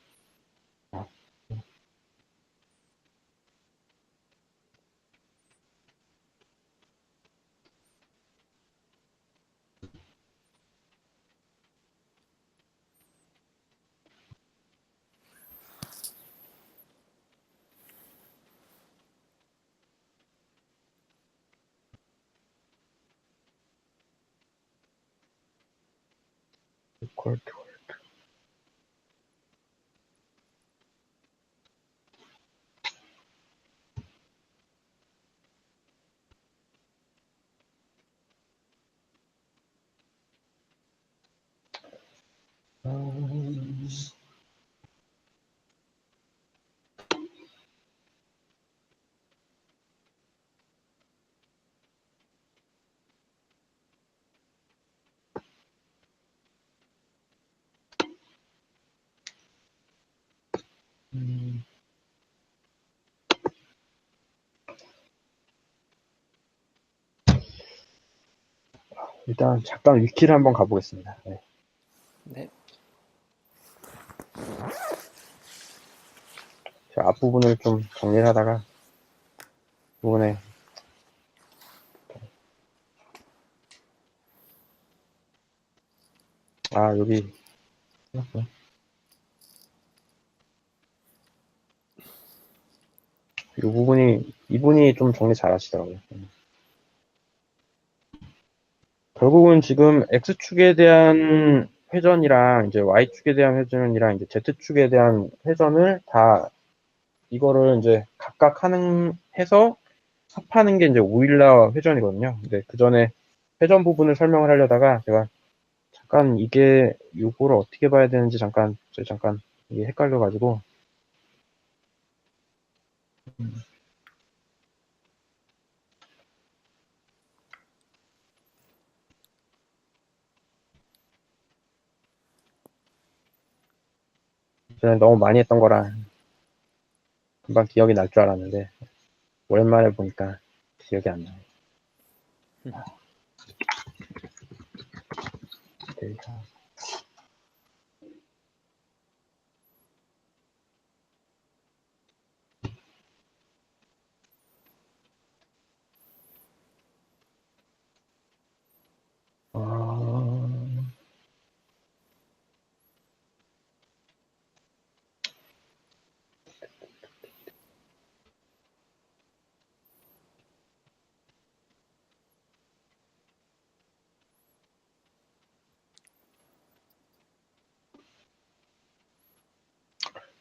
equal to. 일단 잠깐 위키를 한번 가보겠습니다. 네. 네. 제가 앞부분을 좀 정리를 하다가 부분에 여기 이분이 좀 정리 잘 하시더라고요. 결국은 지금 X축에 대한 회전이랑 이제 Y축에 대한 회전이랑 이제 Z축에 대한 회전을 다 이거를 이제 각각 해서 합하는 게 이제 오일러 회전이거든요. 근데 그 전에 회전 부분을 설명을 하려다가 제가 잠깐 이게 요거를 어떻게 봐야 되는지 잠깐 이게 헷갈려가지고 저는 너무 많이 했던 거라 금방 기억이 날 줄 알았는데 오랜만에 보니까 기억이 안 나요. 데이터.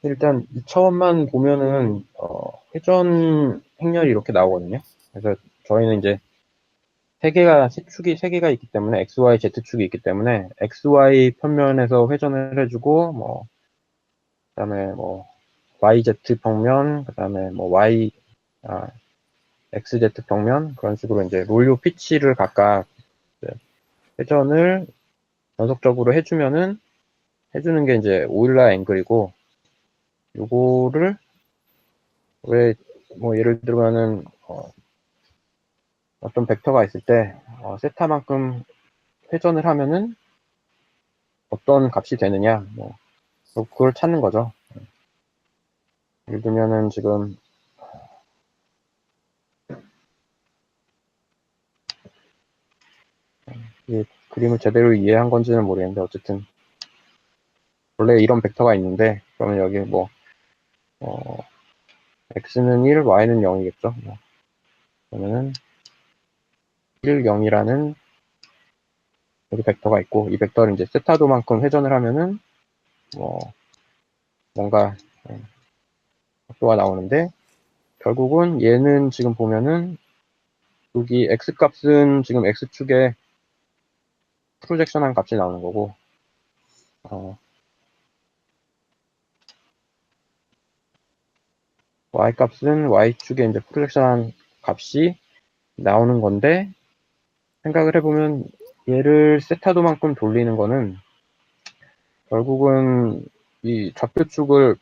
일단 2차원만 보면은 회전 행렬이 이렇게 나오거든요. 그래서 저희는 이제 세 개가 있기 때문에, XY, Z축이 있기 때문에, XY 편면에서 회전을 해주고, 그 다음에 YZ 평면, 그 다음에 XZ 평면, 그런 식으로 이제 롤요 피치를 각각 회전을 연속적으로 해주는 게 이제 오일러 앵글이고, 요거를 예를 들면은, 어떤 벡터가 있을 때, 세타만큼 회전을 하면은 어떤 값이 되느냐, 그걸 찾는 거죠. 예를 들면은 지금, 이 그림을 제대로 이해한 건지는 모르겠는데, 어쨌든, 원래 이런 벡터가 있는데, 그러면 여기 x는 1, y는 0이겠죠. 그러면은, 1, 0이라는 여기 벡터가 있고, 이 벡터를 이제 세타도만큼 회전을 하면은, 뭔가, 속도가 나오는데, 결국은 얘는 지금 보면은, 여기 x값은 지금 x축에 프로젝션한 값이 나오는 거고, y값은 y축에 이제 프로젝션한 값이 나오는 건데, 생각을 해보면 얘를 세타도만큼 돌리는 거는 결국은 이 좌표축을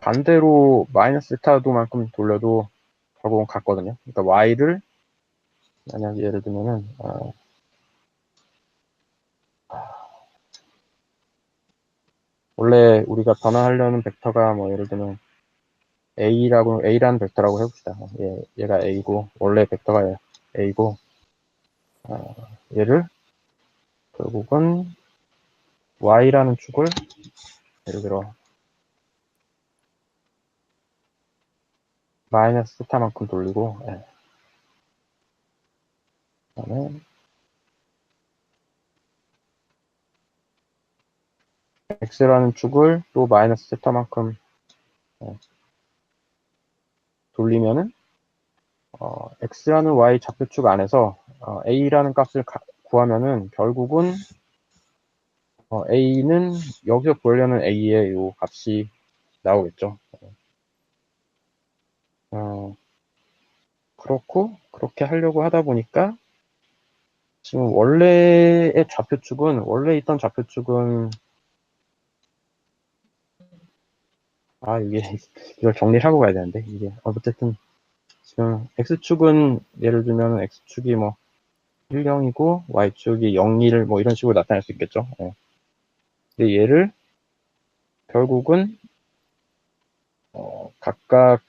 반대로 마이너스 세타도만큼 돌려도 결국은 같거든요. 그러니까 y를 만약 예를 들면은 원래 우리가 변화하려는 벡터가 예를 들면 A라는 벡터라고 해봅시다. 얘가 A고 원래 벡터가 A고 얘를 결국은 Y라는 축을 예를 들어 마이너스 세타만큼 돌리고 그다음에 X라는 축을 또 마이너스 세타만큼 돌리면은 X라는 Y 좌표축 안에서 A라는 값을 구하면은 결국은 A는 여기서 구하려는 A의 요 값이 나오겠죠. 그렇고 그렇게 하려고 하다 보니까 지금 원래 있던 좌표축은 이게 이걸 정리를 하고 가야 되는데 이게 어쨌든 지금 X축은 예를 들면 X축이 1, 0이고 Y축이 0, 1 이런 식으로 나타낼 수 있겠죠. 근데 얘를 결국은 각각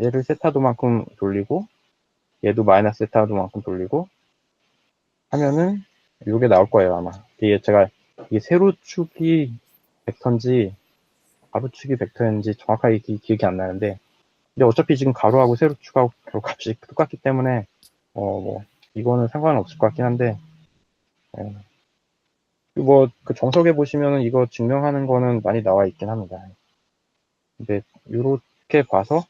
얘를 세타도만큼 돌리고 얘도 마이너스 세타도만큼 돌리고 하면은 이게 나올 거예요 아마. 이게 세로축이 벡터인지 가로축이 벡터인지 정확하게 기억이 안 나는데 근데 어차피 지금 가로하고 세로축하고 값이 똑같기 때문에 이거는 상관은 없을 것 같긴 한데 그 정석에 보시면은 이거 증명하는 거는 많이 나와 있긴 합니다. 근데 이렇게 봐서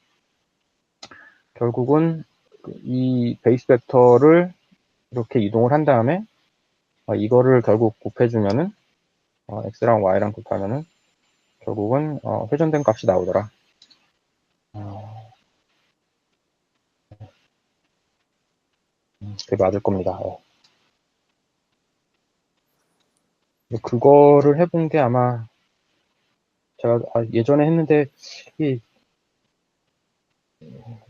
결국은 이 베이스 벡터를 이렇게 이동을 한 다음에 이거를 결국 곱해주면은 x랑 y랑 곱하면은 결국은 회전된 값이 나오더라. 그게 맞을 겁니다. 그거를 해본 게 아마 제가 예전에 했는데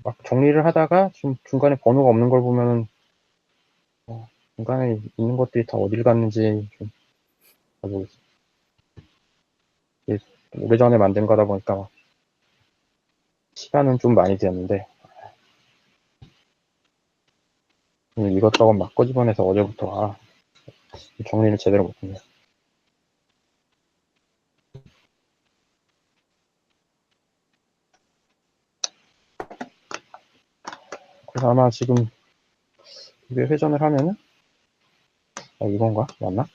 막 정리를 하다가 지금 중간에 번호가 없는 걸 보면은 중간에 있는 것들이 다 어딜 갔는지 좀 모르겠어요. 오래전에 만든 거다 보니까 시간은 좀 많이 되었는데 이것저것 막 꺼집어내서 어제부터 정리를 제대로 못했네요. 그래서 아마 지금 이게 회전을 하면은 이건가? 맞나?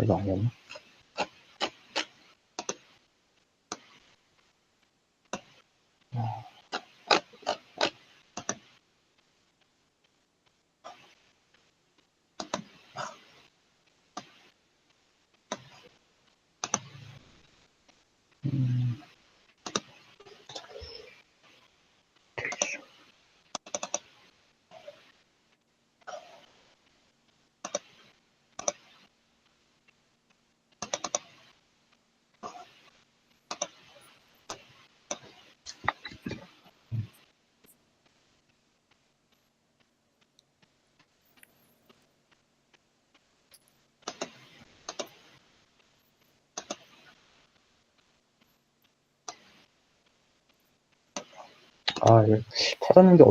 이거 아니었나? 이거 찾았는데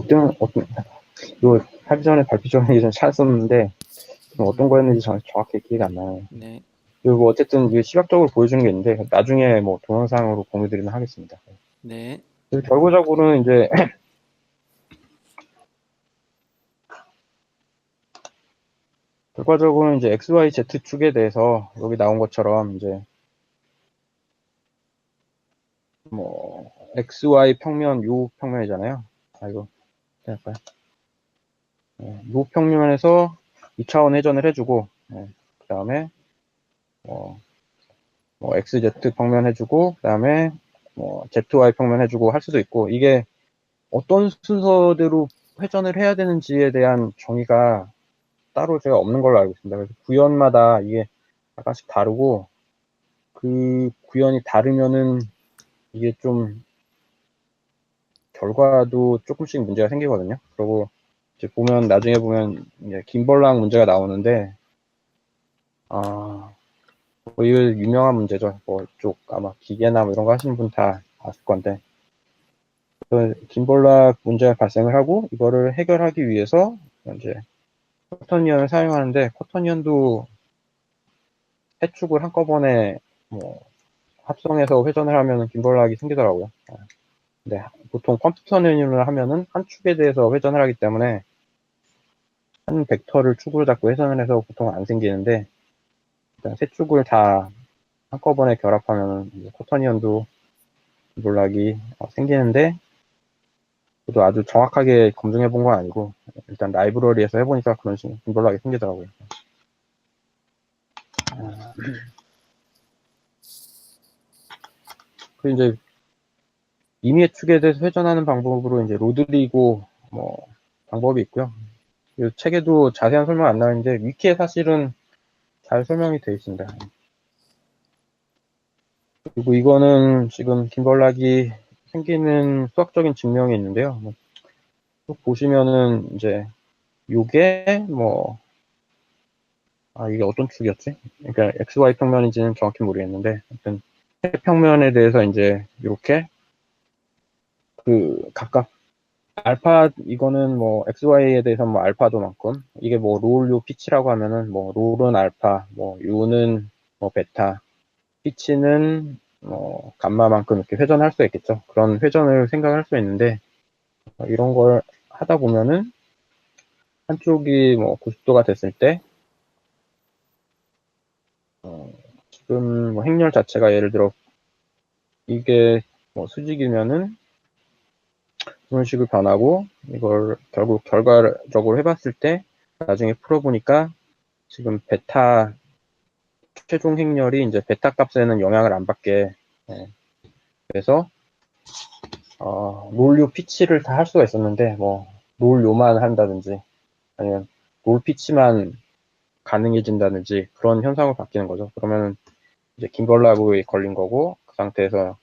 이거 하기 전에 발표 전에 예전에 찾았었는데, 어떤 거였는지 정확히 기억이 안 나요. 네. 그리고 뭐 어쨌든 이게 시각적으로 보여주는 게 있는데, 나중에 뭐 동영상으로 공유드리면 하겠습니다. 네. 그래서 결과적으로는 이제, 결과적으로는 이제 XYZ축에 대해서 여기 나온 것처럼 이제 뭐 XY 평면, 요 평면이잖아요. 이거 할까요? 요 평면에서 2차원 회전을 해주고, 그 다음에 뭐 XZ 평면 해주고, 그 다음에 뭐 ZY 평면 해주고 할 수도 있고, 이게 어떤 순서대로 회전을 해야 되는지에 대한 정의가 따로 제가 없는 걸로 알고 있습니다. 그래서 구현마다 이게 약간씩 다르고, 그 구현이 다르면은 이게 좀 결과도 조금씩 문제가 생기거든요. 그리고 이제 나중에 보면 이제 김벌랑 문제가 나오는데, 뭐 이거 유명한 문제죠. 뭐 쪽 아마 기계나 뭐 이런 거 하시는 분 다 아실 건데, 그 김볼락 문제가 발생을 하고 이거를 해결하기 위해서 이제 커터니언을 사용하는데, 커터니언도 세 축을 한꺼번에 뭐 합성해서 회전을 하면은 김볼락이 생기더라고요. 근데 보통 컴퓨터니언을 하면은 한 축에 대해서 회전을 하기 때문에 한 벡터를 축으로 잡고 회전을 해서 보통 안 생기는데, 일단 세 축을 다 한꺼번에 결합하면은 커터니언도 김볼락이 생기는데, 저도 아주 정확하게 검증해 본 건 아니고 일단 라이브러리에서 해보니까 그런 식으로 김볼락이 생기더라고요. 그리고 이제 임의의 축에 대해서 회전하는 방법으로 이제 로드리고 뭐 방법이 있고요. 이 책에도 자세한 설명 안 나와있는데 위키에 사실은 잘 설명이 되어 있습니다. 그리고 이거는 지금 김볼락이 생기는 수학적인 증명이 있는데요. 쭉 보시면은 이제 요게 뭐 이게 어떤 축이었지? 그러니까 XY 평면인지는 정확히 모르겠는데, 하여튼 평면에 대해서 이제 이렇게 각각 알파, 이거는 뭐 XY에 대해서 뭐 알파도 많고, 이게 뭐 롤요 피치라고 하면은 뭐 롤은 알파, 뭐 요는 뭐 베타, 피치는 뭐 감마만큼 이렇게 회전할 수 있겠죠. 그런 회전을 생각할 수 있는데, 이런 걸 하다 보면은 한쪽이 뭐 90도가 됐을 때 지금 뭐 행렬 자체가 예를 들어 이게 뭐 수직이면은 이런 식으로 변하고, 이걸 결국 결과적으로 해봤을 때 나중에 풀어보니까 지금 베타 최종 행렬이 이제 베타 값에는 영향을 안 받게, 그래서 롤요 피치를 다 할 수가 있었는데 뭐 롤요만 한다든지 아니면 롤 피치만 가능해진다든지 그런 현상으로 바뀌는 거죠. 그러면 이제 김벌락에 걸린 거고, 그 상태에서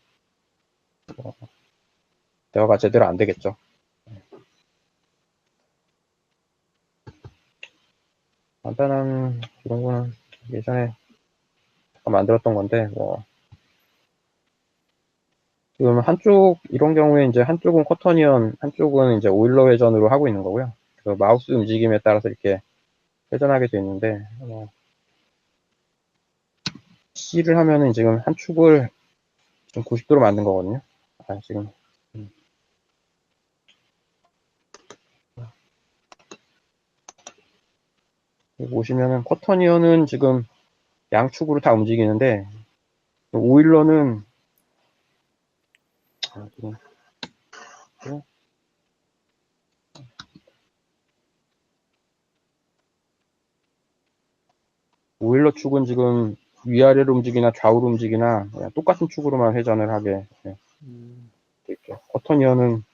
대화가 제대로 안 되겠죠. 간단한 이런 거는 예전에 만들었던 건데, 뭐 지금 이런 경우에 이제 한쪽은 커터니언, 한쪽은 이제 오일러 회전으로 하고 있는 거고요. 그래서 마우스 움직임에 따라서 이렇게 회전하게 되어 있는데, C를 하면은 지금 한 축을 좀 90도로 만든 거거든요. 지금. 여기 보시면은 커터니언은 지금 양축으로 다 움직이는데, 오일러는 지금 오일러 축은 지금 위아래로 움직이나 좌우로 움직이나 그냥 똑같은 축으로만 회전을 하게 돼 있죠. 커터니언은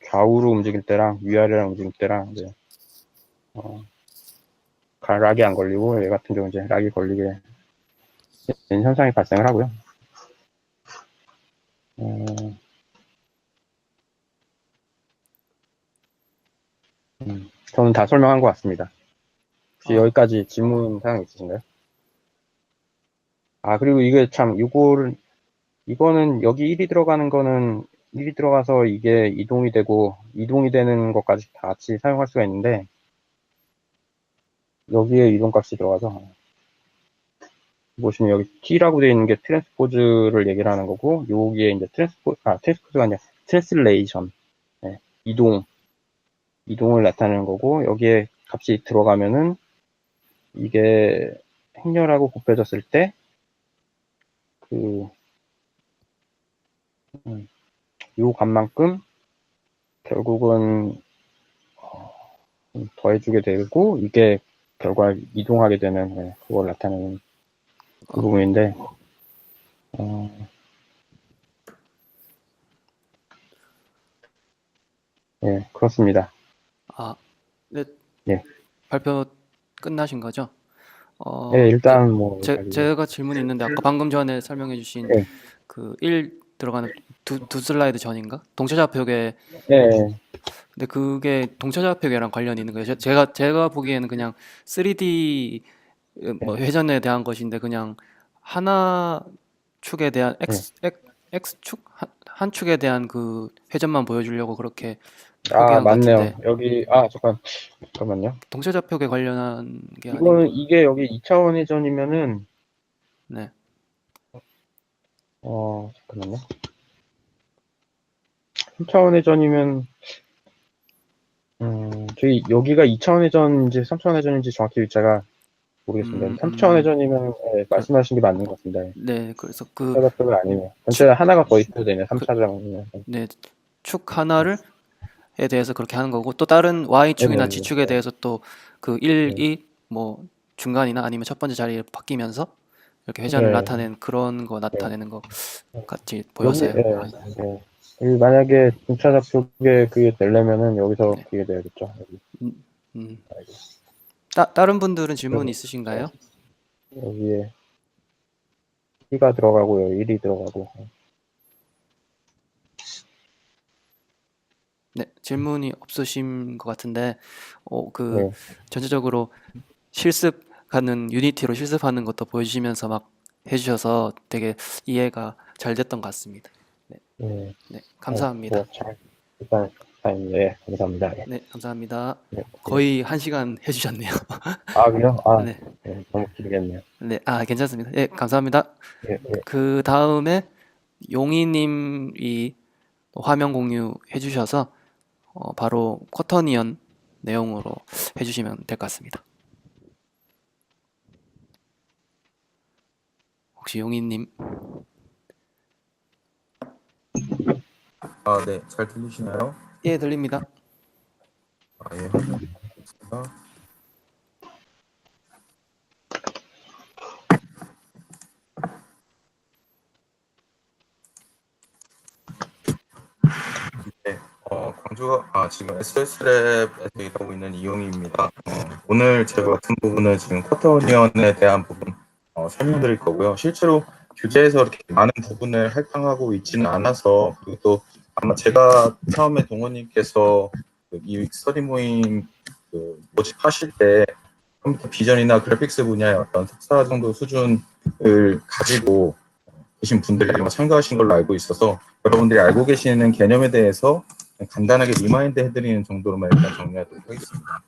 좌우로 움직일 때랑 위아래로 움직일 때랑 이제 락이 안 걸리고, 얘 같은 경우 이제 락이 걸리게 되는 현상이 발생을 하고요. 저는 다 설명한 것 같습니다. 혹시 여기까지 질문 사항 있으신가요? 그리고 이게 참, 이거는 여기 1이 들어가는 거는 1이 들어가서 이게 이동이 되고, 이동이 되는 것까지 다 같이 사용할 수가 있는데, 여기에 이동값이 들어가서, 보시면 여기 T라고 되어 있는 게 트랜스포즈를 얘기를 하는 거고, 여기에 이제 트랜스포즈가 아니라 트랜슬레이션, 네, 이동을 나타내는 거고, 여기에 값이 들어가면은, 이게 행렬하고 곱해졌을 때, 요 값만큼 결국은 더해주게 되고, 이게 결과 이동하게 되는, 네, 그걸 나타내는 그 부분인데, 네, 그렇습니다. 아, 네, 예. 발표 끝나신 거죠? 네, 일단 뭐, 제가 질문이 있는데 아까 방금 전에 설명해 주신 네. 그 1 들어가는 두 슬라이드 전인가? 동차좌표계. 네, 근데 그게 동차좌표계랑 관련이 있는 거예요. 제가 보기에는 그냥 3D 뭐 회전에 대한 것인데 그냥 하나 축에 대한 X축 한 축에 대한 그 회전만 보여주려고 그렇게 표기한 것 맞네요. 같은데 여기, 잠깐만요. 동차좌표계 관련한 게 아닌가? 이게 여기 2차원 회전이면은, 네. 잠깐만요. 3차원 회전이면, 저희 여기가 2차원 회전인지 3차원 회전인지 정확히 제가 모르겠습니다. 3차원 회전이면 말씀하신 게 맞는 것 같습니다. 네, 그래서 전체가 아니면 전체 하나가 더 있어도 되네요. 3차장이면. 네, 축 하나를 에 대해서 그렇게 하는 거고 또 다른 Y축이나 네네. G축에 대해서 또 그 1, 2 뭐 중간이나 아니면 첫 번째 자리에 바뀌면서 이렇게 회전을 네. 나타낸 그런 거 나타내는 거 같이 보였어요. 여기 만약에 중차잡표에 그게 되려면은 여기서 네. 그게 돼야겠죠. 여기. 다른 분들은 질문 있으신가요? 여기에 2가 들어가고요. 1이 들어가고. 네, 질문이 없으신 것 같은데 네. 전체적으로 실습하는 유니티로 실습하는 것도 보여주시면서 막 해주셔서 되게 이해가 잘 됐던 것 같습니다. 네. 네, 감사합니다. 일단, 네, 감사합니다. 네. 네, 감사합니다. 네. 거의 1시간 해주셨네요. 그래요? 네, 네, 너무 길겠네요. 네, 괜찮습니다. 네, 감사합니다. 네, 네. 그 다음에 용희님이 화면 공유 해주셔서 바로 쿼터니언 내용으로 해주시면 될 것 같습니다. 혹시 용희님? 네, 잘 들리시나요? 예, 들립니다. 예, 확인하겠습니다. 네, 지금 SS랩에서 일하고 있는 이용희입니다. 오늘 제가 같은 부분은 지금 쿼터니언에 대한 부분 설명드릴 거고요. 실제로 교재에서 이렇게 많은 부분을 할당하고 있지는 않아서, 그리고 또 아마 제가 처음에 동원님께서 이 스터디 모임 모집하실 때 컴퓨터 비전이나 그래픽스 분야의 어떤 석사 정도 수준을 가지고 계신 분들이 아마 참가하신 걸로 알고 있어서 여러분들이 알고 계시는 개념에 대해서 간단하게 리마인드 해드리는 정도로만 일단 정리하도록 하겠습니다.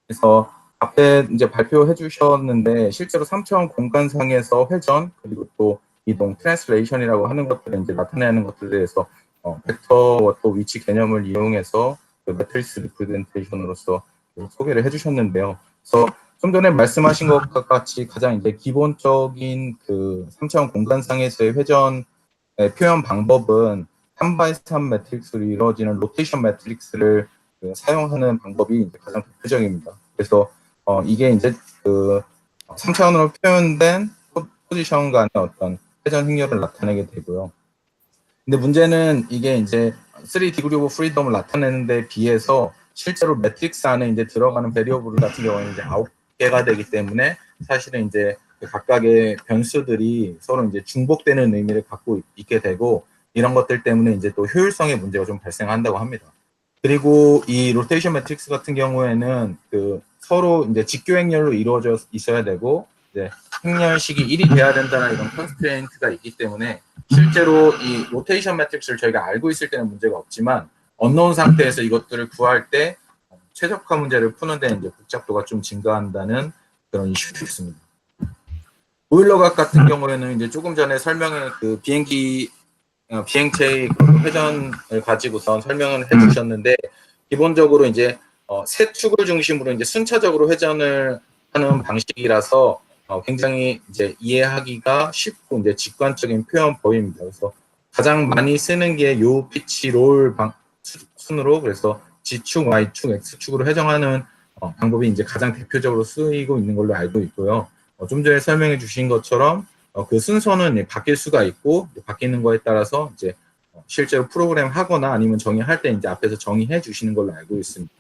그래서 앞에 이제 발표해 주셨는데 실제로 3차원 공간상에서 회전 그리고 또 이동 트랜스레이션이라고 하는 것들을 이제 나타내는 것들에 대해서 벡터와 또 위치 개념을 이용해서 그 매트리스 리프레젠테이션으로서 소개를 해주셨는데요. 그래서 좀 전에 말씀하신 것과 같이 가장 이제 기본적인 그 3차원 공간상에서의 회전의 표현 방법은 3x3 매트릭스로 이루어지는 로테이션 매트릭스를 사용하는 방법이 이제 가장 대표적입니다. 그래서 이게 이제 그 3차원으로 표현된 포지션 간의 어떤 회전 행렬을 나타내게 되고요. 근데 문제는 이게 이제 3디그리 오브 프리덤을 나타내는 데 비해서 실제로 매트릭스 안에 이제 들어가는 베리어블 같은 경우에는 이제 9개가 되기 때문에 사실은 이제 각각의 변수들이 서로 이제 중복되는 의미를 갖고 있게 되고 이런 것들 때문에 이제 또 효율성의 문제가 좀 발생한다고 합니다. 그리고 이 로테이션 매트릭스 같은 경우에는 그 서로 이제 직교 행렬로 이루어져 있어야 되고 이제 행렬식이 1이 돼야 된다는 이런 컨스트레인트가 있기 때문에 실제로 이 로테이션 매트릭스를 저희가 알고 있을 때는 문제가 없지만 언노운 상태에서 이것들을 구할 때 최적화 문제를 푸는 데 이제 복잡도가 좀 증가한다는 그런 이슈도 있습니다. 보일러각 같은 경우에는 이제 조금 전에 설명해 그 비행체의 그 회전을 가지고선 설명을 해주셨는데 기본적으로 이제 세 축을 중심으로 이제 순차적으로 회전을 하는 방식이라서 굉장히 이제 이해하기가 쉽고 이제 직관적인 표현 범위입니다. 그래서 가장 많이 쓰는 게 요 피치 롤 순으로 그래서 G축, Y축, X축으로 회전하는 방법이 이제 가장 대표적으로 쓰이고 있는 걸로 알고 있고요. 좀 전에 설명해 주신 것처럼 그 순서는 바뀔 수가 있고 바뀌는 거에 따라서 이제 실제로 프로그램 하거나 아니면 정의할 때 이제 앞에서 정의해 주시는 걸로 알고 있습니다.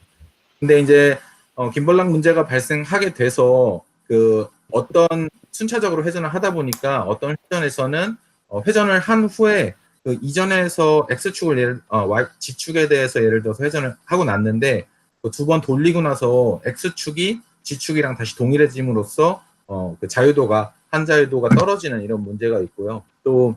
근데 이제 김벌락 문제가 발생하게 돼서 그 어떤 순차적으로 회전을 하다 보니까 어떤 회전에서는 회전을 한 후에 그 이전에서 X축을 G축에 대해서 예를 들어서 회전을 하고 났는데 두 번 돌리고 나서 X축이 G축이랑 다시 동일해짐으로써 그 자유도가 한 자유도가 떨어지는 이런 문제가 있고요. 또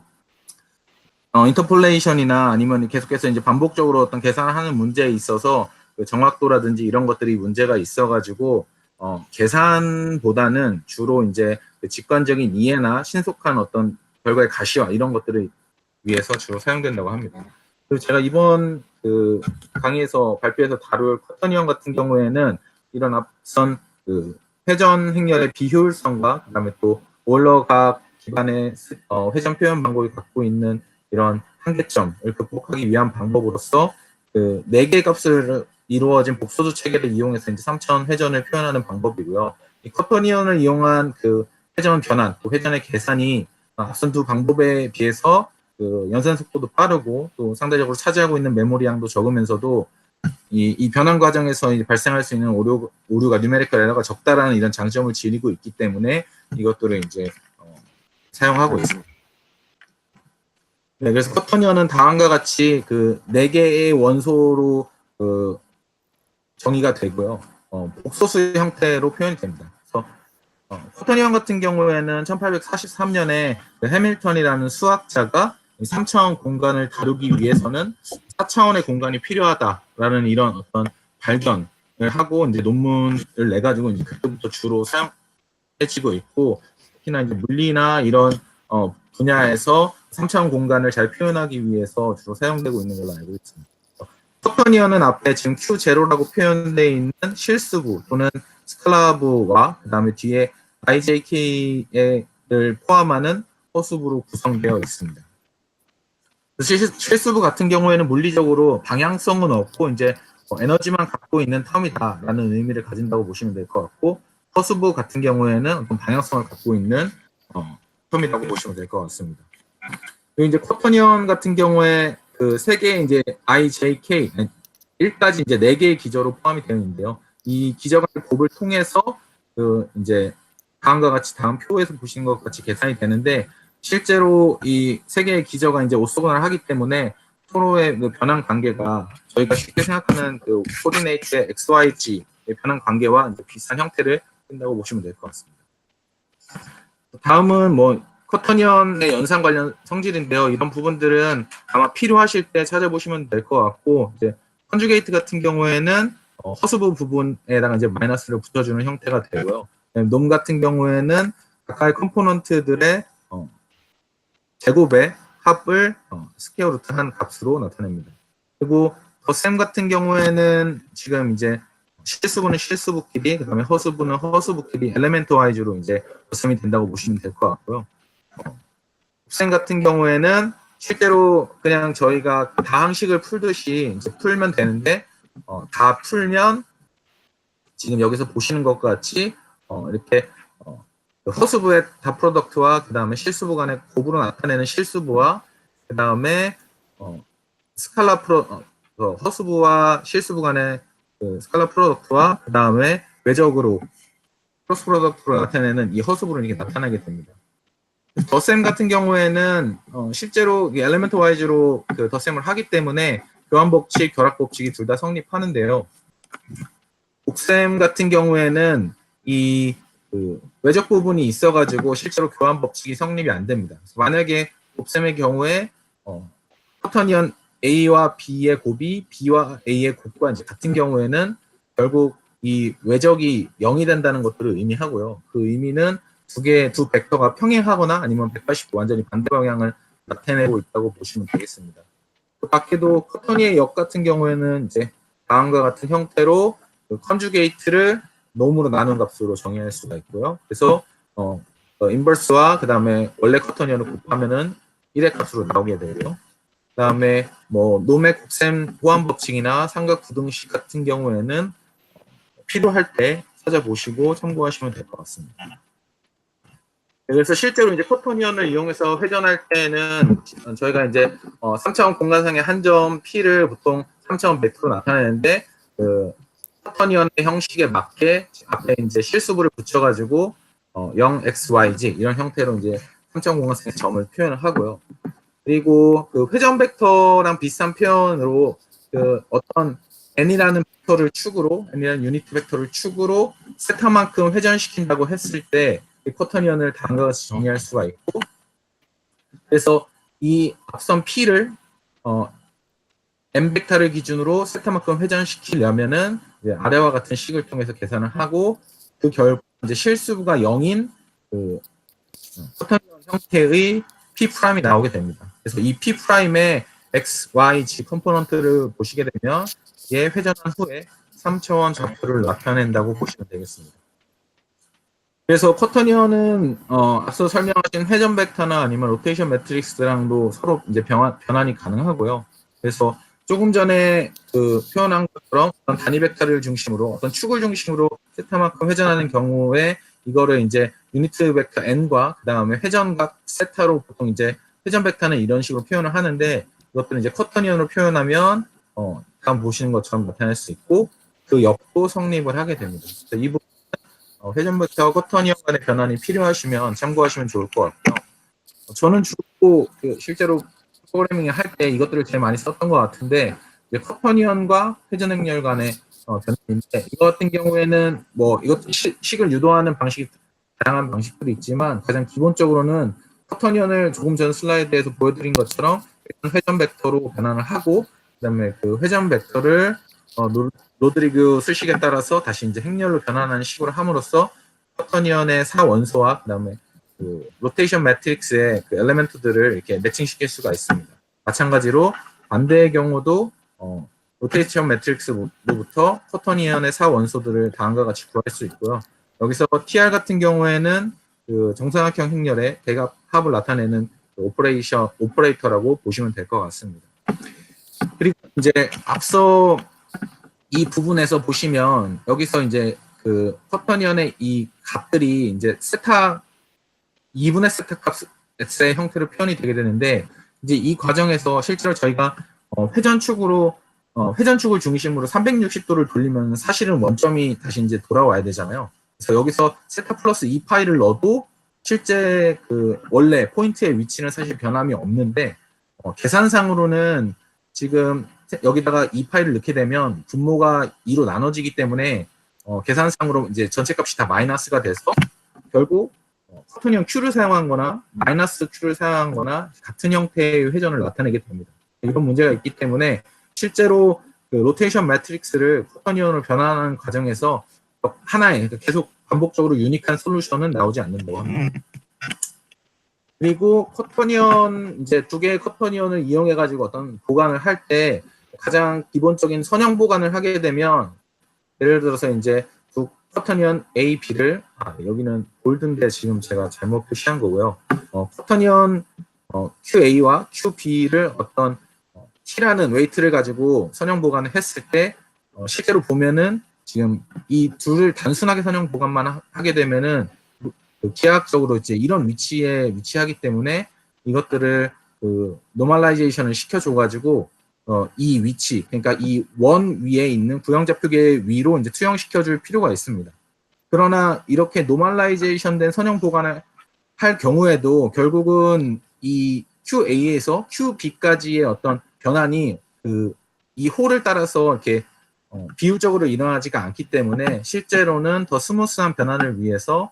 인터폴레이션이나 아니면 계속해서 이제 반복적으로 어떤 계산을 하는 문제에 있어서 그 정확도라든지 이런 것들이 문제가 있어가지고 계산보다는 주로 이제 그 직관적인 이해나 신속한 어떤 결과의 가시화 이런 것들을 위해서 주로 사용된다고 합니다. 그리고 제가 이번 그 강의에서 발표해서 다룰 커터니언 같은 경우에는 이런 앞선 그 회전 행렬의 비효율성과 그다음에 또 보일러각 기반의 회전 표현 방법이 갖고 있는 이런 한계점을 극복하기 위한 방법으로서 그 4개 값을 이루어진 복소수 체계를 이용해서 이제 3차원 회전을 표현하는 방법이고요. 이 커터니언을 이용한 그 회전 변환, 또 회전의 계산이 앞선 두 방법에 비해서 그 연산 속도도 빠르고 또 상대적으로 차지하고 있는 메모리 양도 적으면서도 이 변환 과정에서 이제 발생할 수 있는 오류가 뉴메리컬 에러가 적다라는 이런 장점을 지니고 있기 때문에 이것들을 이제 사용하고 있습니다. 네, 그래서 커터니언은 다음과 같이 그 4개의 원소로 그 정의가 되고요. 복소수 형태로 표현이 됩니다. 그래서 커터니언 같은 경우에는 1843년에 그 해밀턴이라는 수학자가 3차원 공간을 다루기 위해서는 4차원의 공간이 필요하다라는 이런 어떤 발견을 하고 이제 논문을 내 가지고 이제 그때부터 주로 사용해지고 있고 특히나 이제 물리나 이런 분야에서 3차원 공간을 잘 표현하기 위해서 주로 사용되고 있는 걸로 알고 있습니다. 커터니언은 앞에 지금 Q0라고 표현되어 있는 실수부 또는 스클라브와 그 다음에 뒤에 IJK를 포함하는 허수부로 구성되어 있습니다. 실수부 같은 경우에는 물리적으로 방향성은 없고 이제 에너지만 갖고 있는 텀이다라는 의미를 가진다고 보시면 될 것 같고 허수부 같은 경우에는 어떤 방향성을 갖고 있는 텀이라고 보시면 될 것 같습니다. 그리고 이제 커터니언 같은 경우에 그 세 개의 이제 IJK 1까지 이제 4개의 기저로 포함이 되어 있는데요. 이 기저간의 곱을 통해서 그 이제 다음과 같이 다음 표에서 보신 것 같이 계산이 되는데 실제로 이 세 개의 기저가 이제 오소곤을 하기 때문에 서로의 그 변환 관계가 저희가 쉽게 생각하는 그 코디네이트의 XYG의 변환 관계와 이제 비슷한 형태를 띈다고 보시면 될 것 같습니다. 다음은 뭐 커터니언의 연산 관련 성질인데요. 이런 부분들은 아마 필요하실 때 찾아보시면 될 것 같고 이제 컨주게이트 같은 경우에는 허수부 부분에다가 이제 마이너스를 붙여주는 형태가 되고요. 놈 같은 경우에는 각각의 컴포넌트들의 제곱의 합을 스퀘어 루트 한 값으로 나타냅니다. 그리고 덧셈 같은 경우에는 지금 이제 실수부는 실수부끼리, 그다음에 허수부는 허수부끼리 엘레멘트 와이즈로 이제 덧셈이 된다고 보시면 될 것 같고요. 곱셈 같은 경우에는 실제로 그냥 저희가 다항식을 풀듯이 이제 풀면 되는데 다 풀면 지금 여기서 보시는 것과 같이 이렇게 허수부의 다 프로덕트와 그 다음에 실수부 간의 곱으로 나타내는 실수부와 그 다음에 스칼라 허수부와 실수부 간의 그 스칼라 프로덕트와 그 다음에 외적으로 크로스 프로덕트로 나타내는 이 허수부를 이렇게 나타나게 됩니다. 덧셈 같은 경우에는 실제로 엘레멘트 와이즈로 그 덧셈을 하기 때문에 교환 법칙, 결합 법칙이 둘 다 성립하는데요. 곱셈 같은 경우에는 이 그 외적 부분이 있어가지고 실제로 교환 법칙이 성립이 안 됩니다. 그래서 만약에 곱셈의 경우에 커터니언 A와 B의 곱이 B와 A의 곱과 이제 같은 경우에는 결국 이 외적이 0이 된다는 것들을 의미하고요. 그 의미는 두 벡터가 평행하거나 아니면 180도 완전히 반대 방향을 나타내고 있다고 보시면 되겠습니다. 그 밖에도 커터니의 역 같은 경우에는 이제 다음과 같은 형태로 그 컨주게이트를 놈으로 나눈 값으로 정의할 수가 있고요. 그래서 인버스와 그 다음에 원래 커터니언을 곱하면은 1의 값으로 나오게 되고요. 그 다음에 뭐 놈의 곱셈 보완 법칙이나 삼각 부등식 같은 경우에는 필요할 때 찾아보시고 참고하시면 될 것 같습니다. 그래서 실제로 이제 커터니언을 이용해서 회전할 때는 저희가 이제 3차원 공간상의 한 점 P를 보통 3차원 벡터로 나타내는데 그 커터니언의 형식에 맞게 앞에 이제 실수부를 붙여가지고 0xyz 이런 형태로 이제 3차원 공간상의 점을 표현을 하고요. 그리고 그 회전 벡터랑 비슷한 표현으로 그 어떤 n이라는 벡터를 축으로 n이라는 유니트 벡터를 축으로 세타만큼 회전시킨다고 했을 때 이 커터니언을 다음과 같이 정의할 수가 있고, 그래서 이 앞선 P를 n 벡터를 기준으로 세타만큼 회전시키려면은 이제 아래와 같은 식을 통해서 계산을 하고 그 결과 이제 실수부가 0인 그 커터니언 형태의 P'이 나오게 됩니다. 그래서 이 P'의 X, Y, Z 컴포넌트를 보시게 되면 얘 회전한 후에 3차원 좌표를 나타낸다고 보시면 되겠습니다. 그래서 커터니언은 앞서 설명하신 회전 벡터나 아니면 로테이션 매트릭스랑도 서로 이제 변환이 가능하고요. 그래서 조금 전에 그 표현한 것처럼 어떤 단위 벡터를 중심으로 어떤 축을 중심으로 세타만큼 회전하는 경우에 이거를 이제 유니트 벡터 n과 그 다음에 회전각 세타로 보통 이제 회전 벡터는 이런 식으로 표현을 하는데 이것들은 이제 커터니언으로 표현하면 다음 보시는 것처럼 나타낼 수 있고 그 역도 성립을 하게 됩니다. 이 부분 회전 벡터와 커터니언 간의 변환이 필요하시면 참고하시면 좋을 것 같고요. 저는 주로 실제로 프로그래밍을 할 때 이것들을 제일 많이 썼던 것 같은데 이제 커터니언과 회전 행렬 간의 변환인데 이거 같은 경우에는 뭐 이것도 식을 유도하는 방식이 다양한 방식들이 있지만 가장 기본적으로는 커터니언을 조금 전 슬라이드에서 보여드린 것처럼 회전 벡터로 변환을 하고 그다음에 그 회전 벡터를 로드리그 수식에 따라서 다시 이제 행렬로 변환하는 식으로 함으로써 커터니언의 4원소와 그다음에 그 로테이션 매트릭스의 그 엘레멘트들을 이렇게 매칭시킬 수가 있습니다. 마찬가지로 반대의 경우도 로테이션 매트릭스로부터 커터니언의 4원소들을 다음과 같이 구할 수 있고요. 여기서 TR 같은 경우에는 그 정사각형 행렬의 대각 합을 나타내는 그 오퍼레이터라고 보시면 될 것 같습니다. 그리고 이제 앞서 이 부분에서 보시면 여기서 이제 그 커터니언의 이 값들이 이제 세타 2분의 세타 값의 형태로 표현이 되게 되는데 이제 이 과정에서 실제로 저희가 회전축을 중심으로 360도를 돌리면 사실은 원점이 다시 이제 돌아와야 되잖아요. 그래서 여기서 세타 플러스 2파이를 넣어도 실제 그 원래 포인트의 위치는 사실 변함이 없는데 계산상으로는 지금 여기다가 2파이를 넣게 되면 분모가 2로 나눠지기 때문에 계산상으로 이제 전체 값이 다 마이너스가 돼서 결국 커터니언 Q를 사용한 거나 마이너스 Q를 사용한 거나 같은 형태의 회전을 나타내게 됩니다. 이런 문제가 있기 때문에 실제로 그 로테이션 매트릭스를 커터니언으로 변환하는 과정에서 하나의 그러니까 계속 반복적으로 유니크한 솔루션은 나오지 않는다고 합니다. 그리고 커터니언 이제 두 개의 커터니언을 이용해 가지고 어떤 보관을 할 때 가장 기본적인 선형 보관을 하게 되면 예를 들어서 이제 두 커터니언 A, B를 여기는 골든데 지금 제가 잘못 표시한 거고요. 커터니언 QA와 QB를 어떤 T라는 웨이트를 가지고 선형 보관을 했을 때 실제로 보면은 지금 이 둘을 단순하게 선형 보관만 하게 되면은 기하학적으로 이제 이런 위치에 위치하기 때문에 이것들을 그 노멀라이제이션을 시켜줘가지고 이 위치 그러니까 이 원 위에 있는 구형좌표계 위로 이제 투영시켜줄 필요가 있습니다. 그러나 이렇게 노멀라이제이션된 선형 보관을 할 경우에도 결국은 이 QA에서 QB까지의 어떤 변환이 이 홀을 따라서 이렇게 비율적으로 일어나지가 않기 때문에 실제로는 더 스무스한 변환을 위해서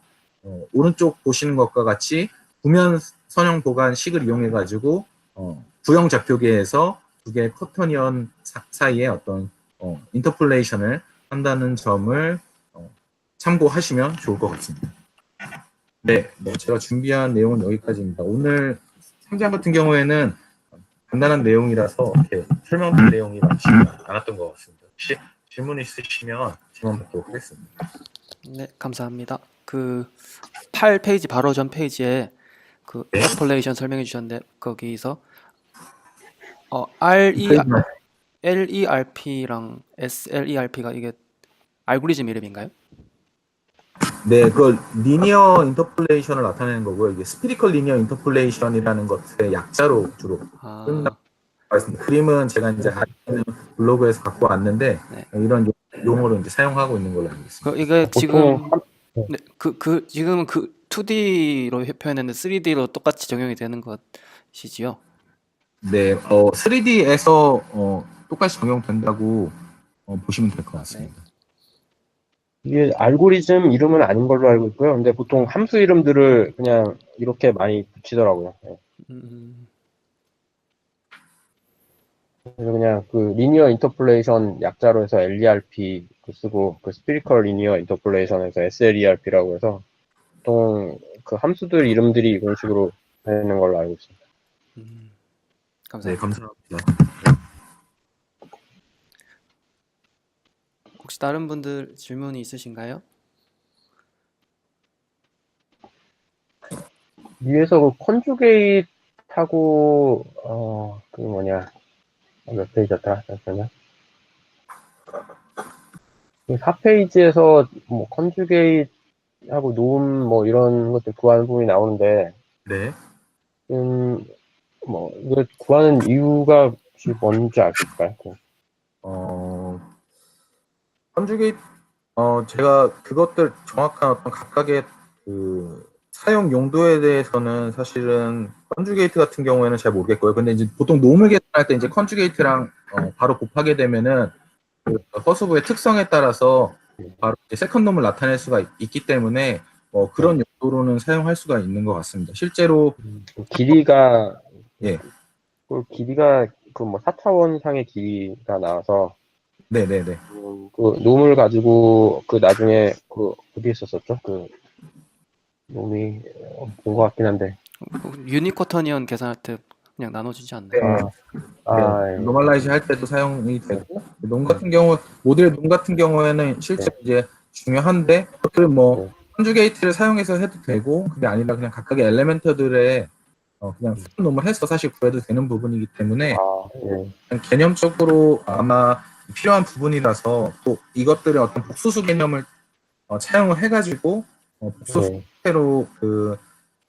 오른쪽 보시는 것과 같이 구면 선형 보관식을 이용해가지고 구형 좌표계에서 두 개의 커터니언 사이에 어떤 인터폴레이션을 한다는 점을 참고하시면 좋을 것 같습니다. 네, 제가 준비한 내용은 여기까지입니다. 오늘 상장 같은 경우에는 간단한 내용이라서 이렇게 설명드릴 내용이 많지 않았던 것 같습니다. 혹시 질문 있으시면 질문 받도록 하겠습니다. 네, 감사합니다. 그 8페이지 바로 전 페이지에 그 네. 인터폴레이션 설명해 주셨는데 거기서 LERP랑 SLERP가 이게 알고리즘 이름인가요? 네, 그 리니어 인터폴레이션을 나타내는 거고요. 이게 스피리컬 리니어 인터폴레이션이라는 것의 약자로 주로 아, 말씀드립니다. 그림은 제가 이제 블로그에서 갖고 왔는데 네. 이런 용어로 이제 사용하고 있는 걸로 알고 있습니다. 이게 지금 보통 네, 지금은 그 2D로 표현했는데 3D로 똑같이 적용이 되는 것이지요. 네, 3D에서 똑같이 적용된다고 보시면 될 것 같습니다. 이게 알고리즘 이름은 아닌 걸로 알고 있고요. 근데 보통 함수 이름들을 그냥 이렇게 많이 붙이더라고요. 네. 음, 그래서 그냥 그 리니어 인터폴레이션 약자로 해서 LERP 쓰고 그 스피리컬 리니어 인터폴레이션에서 SLERP라고 해서 보통 그 함수들 이름들이 이런 식으로 되는 걸로 알고 있습니다. 네, 감사합니다. 감사합니다. 혹시 다른 분들 질문이 있으신가요? 위에서 그 컨주게이트하고 그 뭐냐 몇 페이지였더라? 잠시만요. 4페이지에서 뭐 컨주게이트하고 노음 뭐 이런 것들 구하는 부분이 나오는데 네. 뭐 이거 구하는 이유가 혹시 뭔지 알 수 있을까요? 컨주게이트 제가 그것들 정확한 어떤 각각의 그 사용 용도에 대해서는 사실은 컨주게이트 같은 경우에는 잘 모르겠고요. 근데 이제 보통 노음을 계산할 때 이제 컨주게이트랑 바로 곱하게 되면은 그 허수부의 특성에 따라서 바로 이제 세컨 놈을 나타낼 수가 있기 때문에 그런 용도로는 사용할 수가 있는 것 같습니다. 실제로 길이가 예, 그 길이가 그 뭐 4차원상의 길이가 나와서 네네네. 그 놈을 가지고 그 나중에 그 어디에 썼었죠? 그 놈이 본 것 같긴 한데 유니쿼터니언 계산할 때 그냥 나눠주지 않나요? 예. 노멀라이즈 할 때도 사용이 되고 놈 같은 경우 모델 놈 같은 경우에는 실제 이제 중요한데 그걸 뭐 컨주게이트를 사용해서 해도 되고 그게 아니라 그냥 각각의 엘레멘터들의 그냥 수분 놈을 해서 사실 구해도 되는 부분이기 때문에 예. 그냥 개념적으로 아마 필요한 부분이라서 또 이것들의 어떤 복수수 개념을 차용을 해가지고 복수수 예. 형태로 그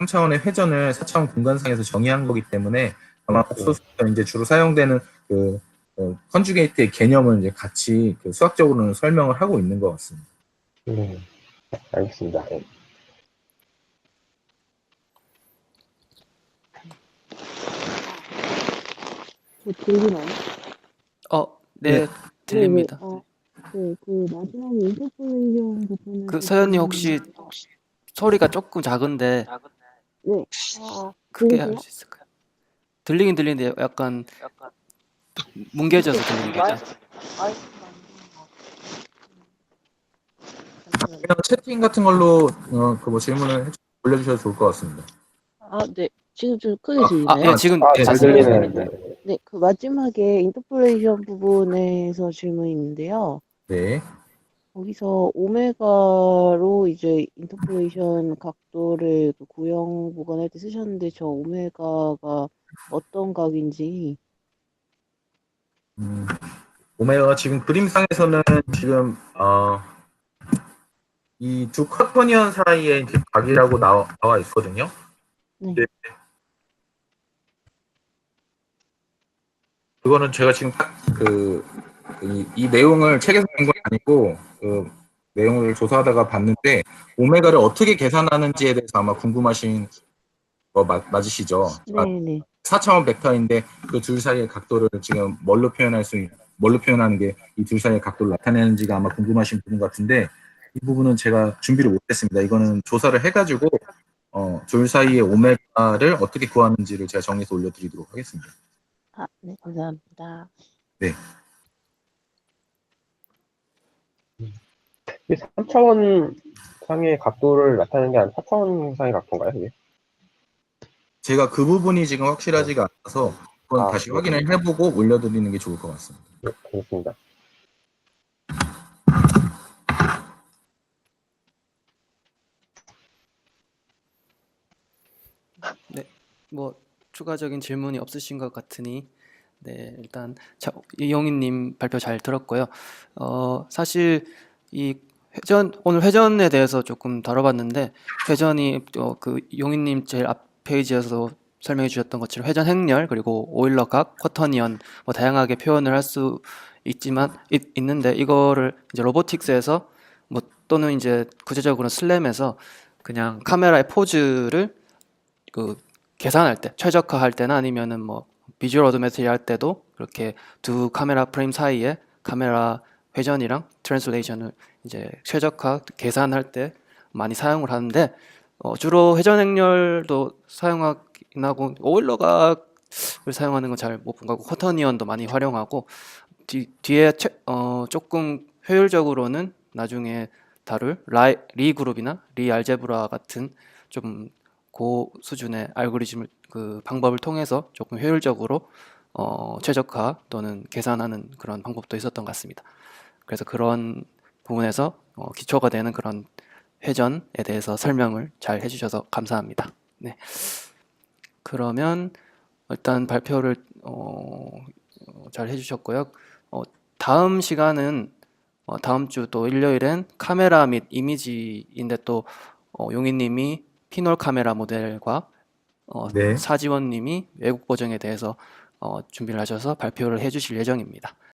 3차원의 회전을 4차원 공간상에서 정의한 거기 때문에 아마 복수수가 이제 주로 사용되는 그 컨주게이트의 개념을 이제 같이 그 수학적으로는 설명을 하고 있는 것 같습니다. 알겠습니다. 예. 들리나요? 네, 들립니다. 네, 그 마지막에 인터폴레이션 부분을 그 서연님 혹시 소리가 조금 작은데 네, 크게 들리세요? 할 수 있을까요? 들리긴 들리는데 약간 뭉개져서 들리는 게 있죠. 그냥 채팅 같은 걸로 그 뭐 질문을 올려주셔도 좋을 것 같습니다. 네. 지금 좀 크게 들리나요? 예, 지금 잘 괜찮습니다. 들리네요. 네, 그 마지막에 인터폴레이션 부분에서 질문이 있는데요. 네. 거기서 오메가로 이제 인터폴레이션 각도를 그 구형 보관할 때 쓰셨는데 저 오메가가 어떤 각인지 오메가 지금 그림상에서는 지금 이 두 커터니언 사이에 이제 각이라고 나와 있거든요. 네. 네. 그거는 제가 지금 이 내용을 책에서 본 건 아니고 그 내용을 조사하다가 봤는데 오메가를 어떻게 계산하는지에 대해서 아마 궁금하신 거 맞으시죠? 네네. 4차원 벡터인데 그 둘 사이의 각도를 지금 뭘로 표현하는 게 이 둘 사이의 각도를 나타내는지가 아마 궁금하신 부분 같은데 이 부분은 제가 준비를 못했습니다. 이거는 조사를 해가지고 줄 사이의 오메가를 어떻게 구하는지를 제가 정리해서 올려드리도록 하겠습니다. 아, 네, 감사합니다. 네. 이게 3차원 상의 각도를 나타내는 게 아니라 4차원 상의 각도인가요, 이게? 제가 그 부분이 지금 확실하지가 않아서 그건 아, 다시 그렇군요. 확인을 해보고 올려드리는 게 좋을 것 같습니다. 네, 알겠습니다. 네, 뭐 추가적인 질문이 없으신 것 같으니 네, 일단 이용희님 발표 잘 들었고요. 사실 이 오늘 회전에 대해서 조금 다뤄봤는데 회전이 그 용희님 제일 앞 페이지에서 설명해 주셨던 것처럼 회전 행렬 그리고 오일러 각, 쿼터니언 뭐 다양하게 표현을 할 수 있는데 이거를 이제 로보틱스에서 뭐 또는 이제 구체적으로 슬램에서 그냥 카메라의 포즈를 그 계산할 때 최적화할 때나 아니면은 뭐 비주얼 오토메트리 할 때도 그렇게 두 카메라 프레임 사이에 카메라 회전이랑 트랜슬레이션을 이제 최적화 계산할 때 많이 사용을 하는데 주로 회전 행렬도 사용하긴 하고 오일러각을 사용하는 건 잘 못 본 것 같고 쿼터니언도 많이 활용하고 뒤에 조금 효율적으로는 나중에 다룰 리 그룹이나 리 알제브라 같은 좀 고 수준의 알고리즘을 그 방법을 통해서 조금 효율적으로 최적화 또는 계산하는 그런 방법도 있었던 것 같습니다. 그래서 그런 부분에서 기초가 되는 그런 회전에 대해서 설명을 잘 해주셔서 감사합니다. 네. 그러면 일단 발표를 잘 해주셨고요. 다음 시간은 다음 주 또 일요일엔 카메라 및 이미지인데 또 용희님이 피놀 카메라 모델과 네. 사지원님이 외국 버전에 대해서 준비를 하셔서 발표를 해주실 예정입니다.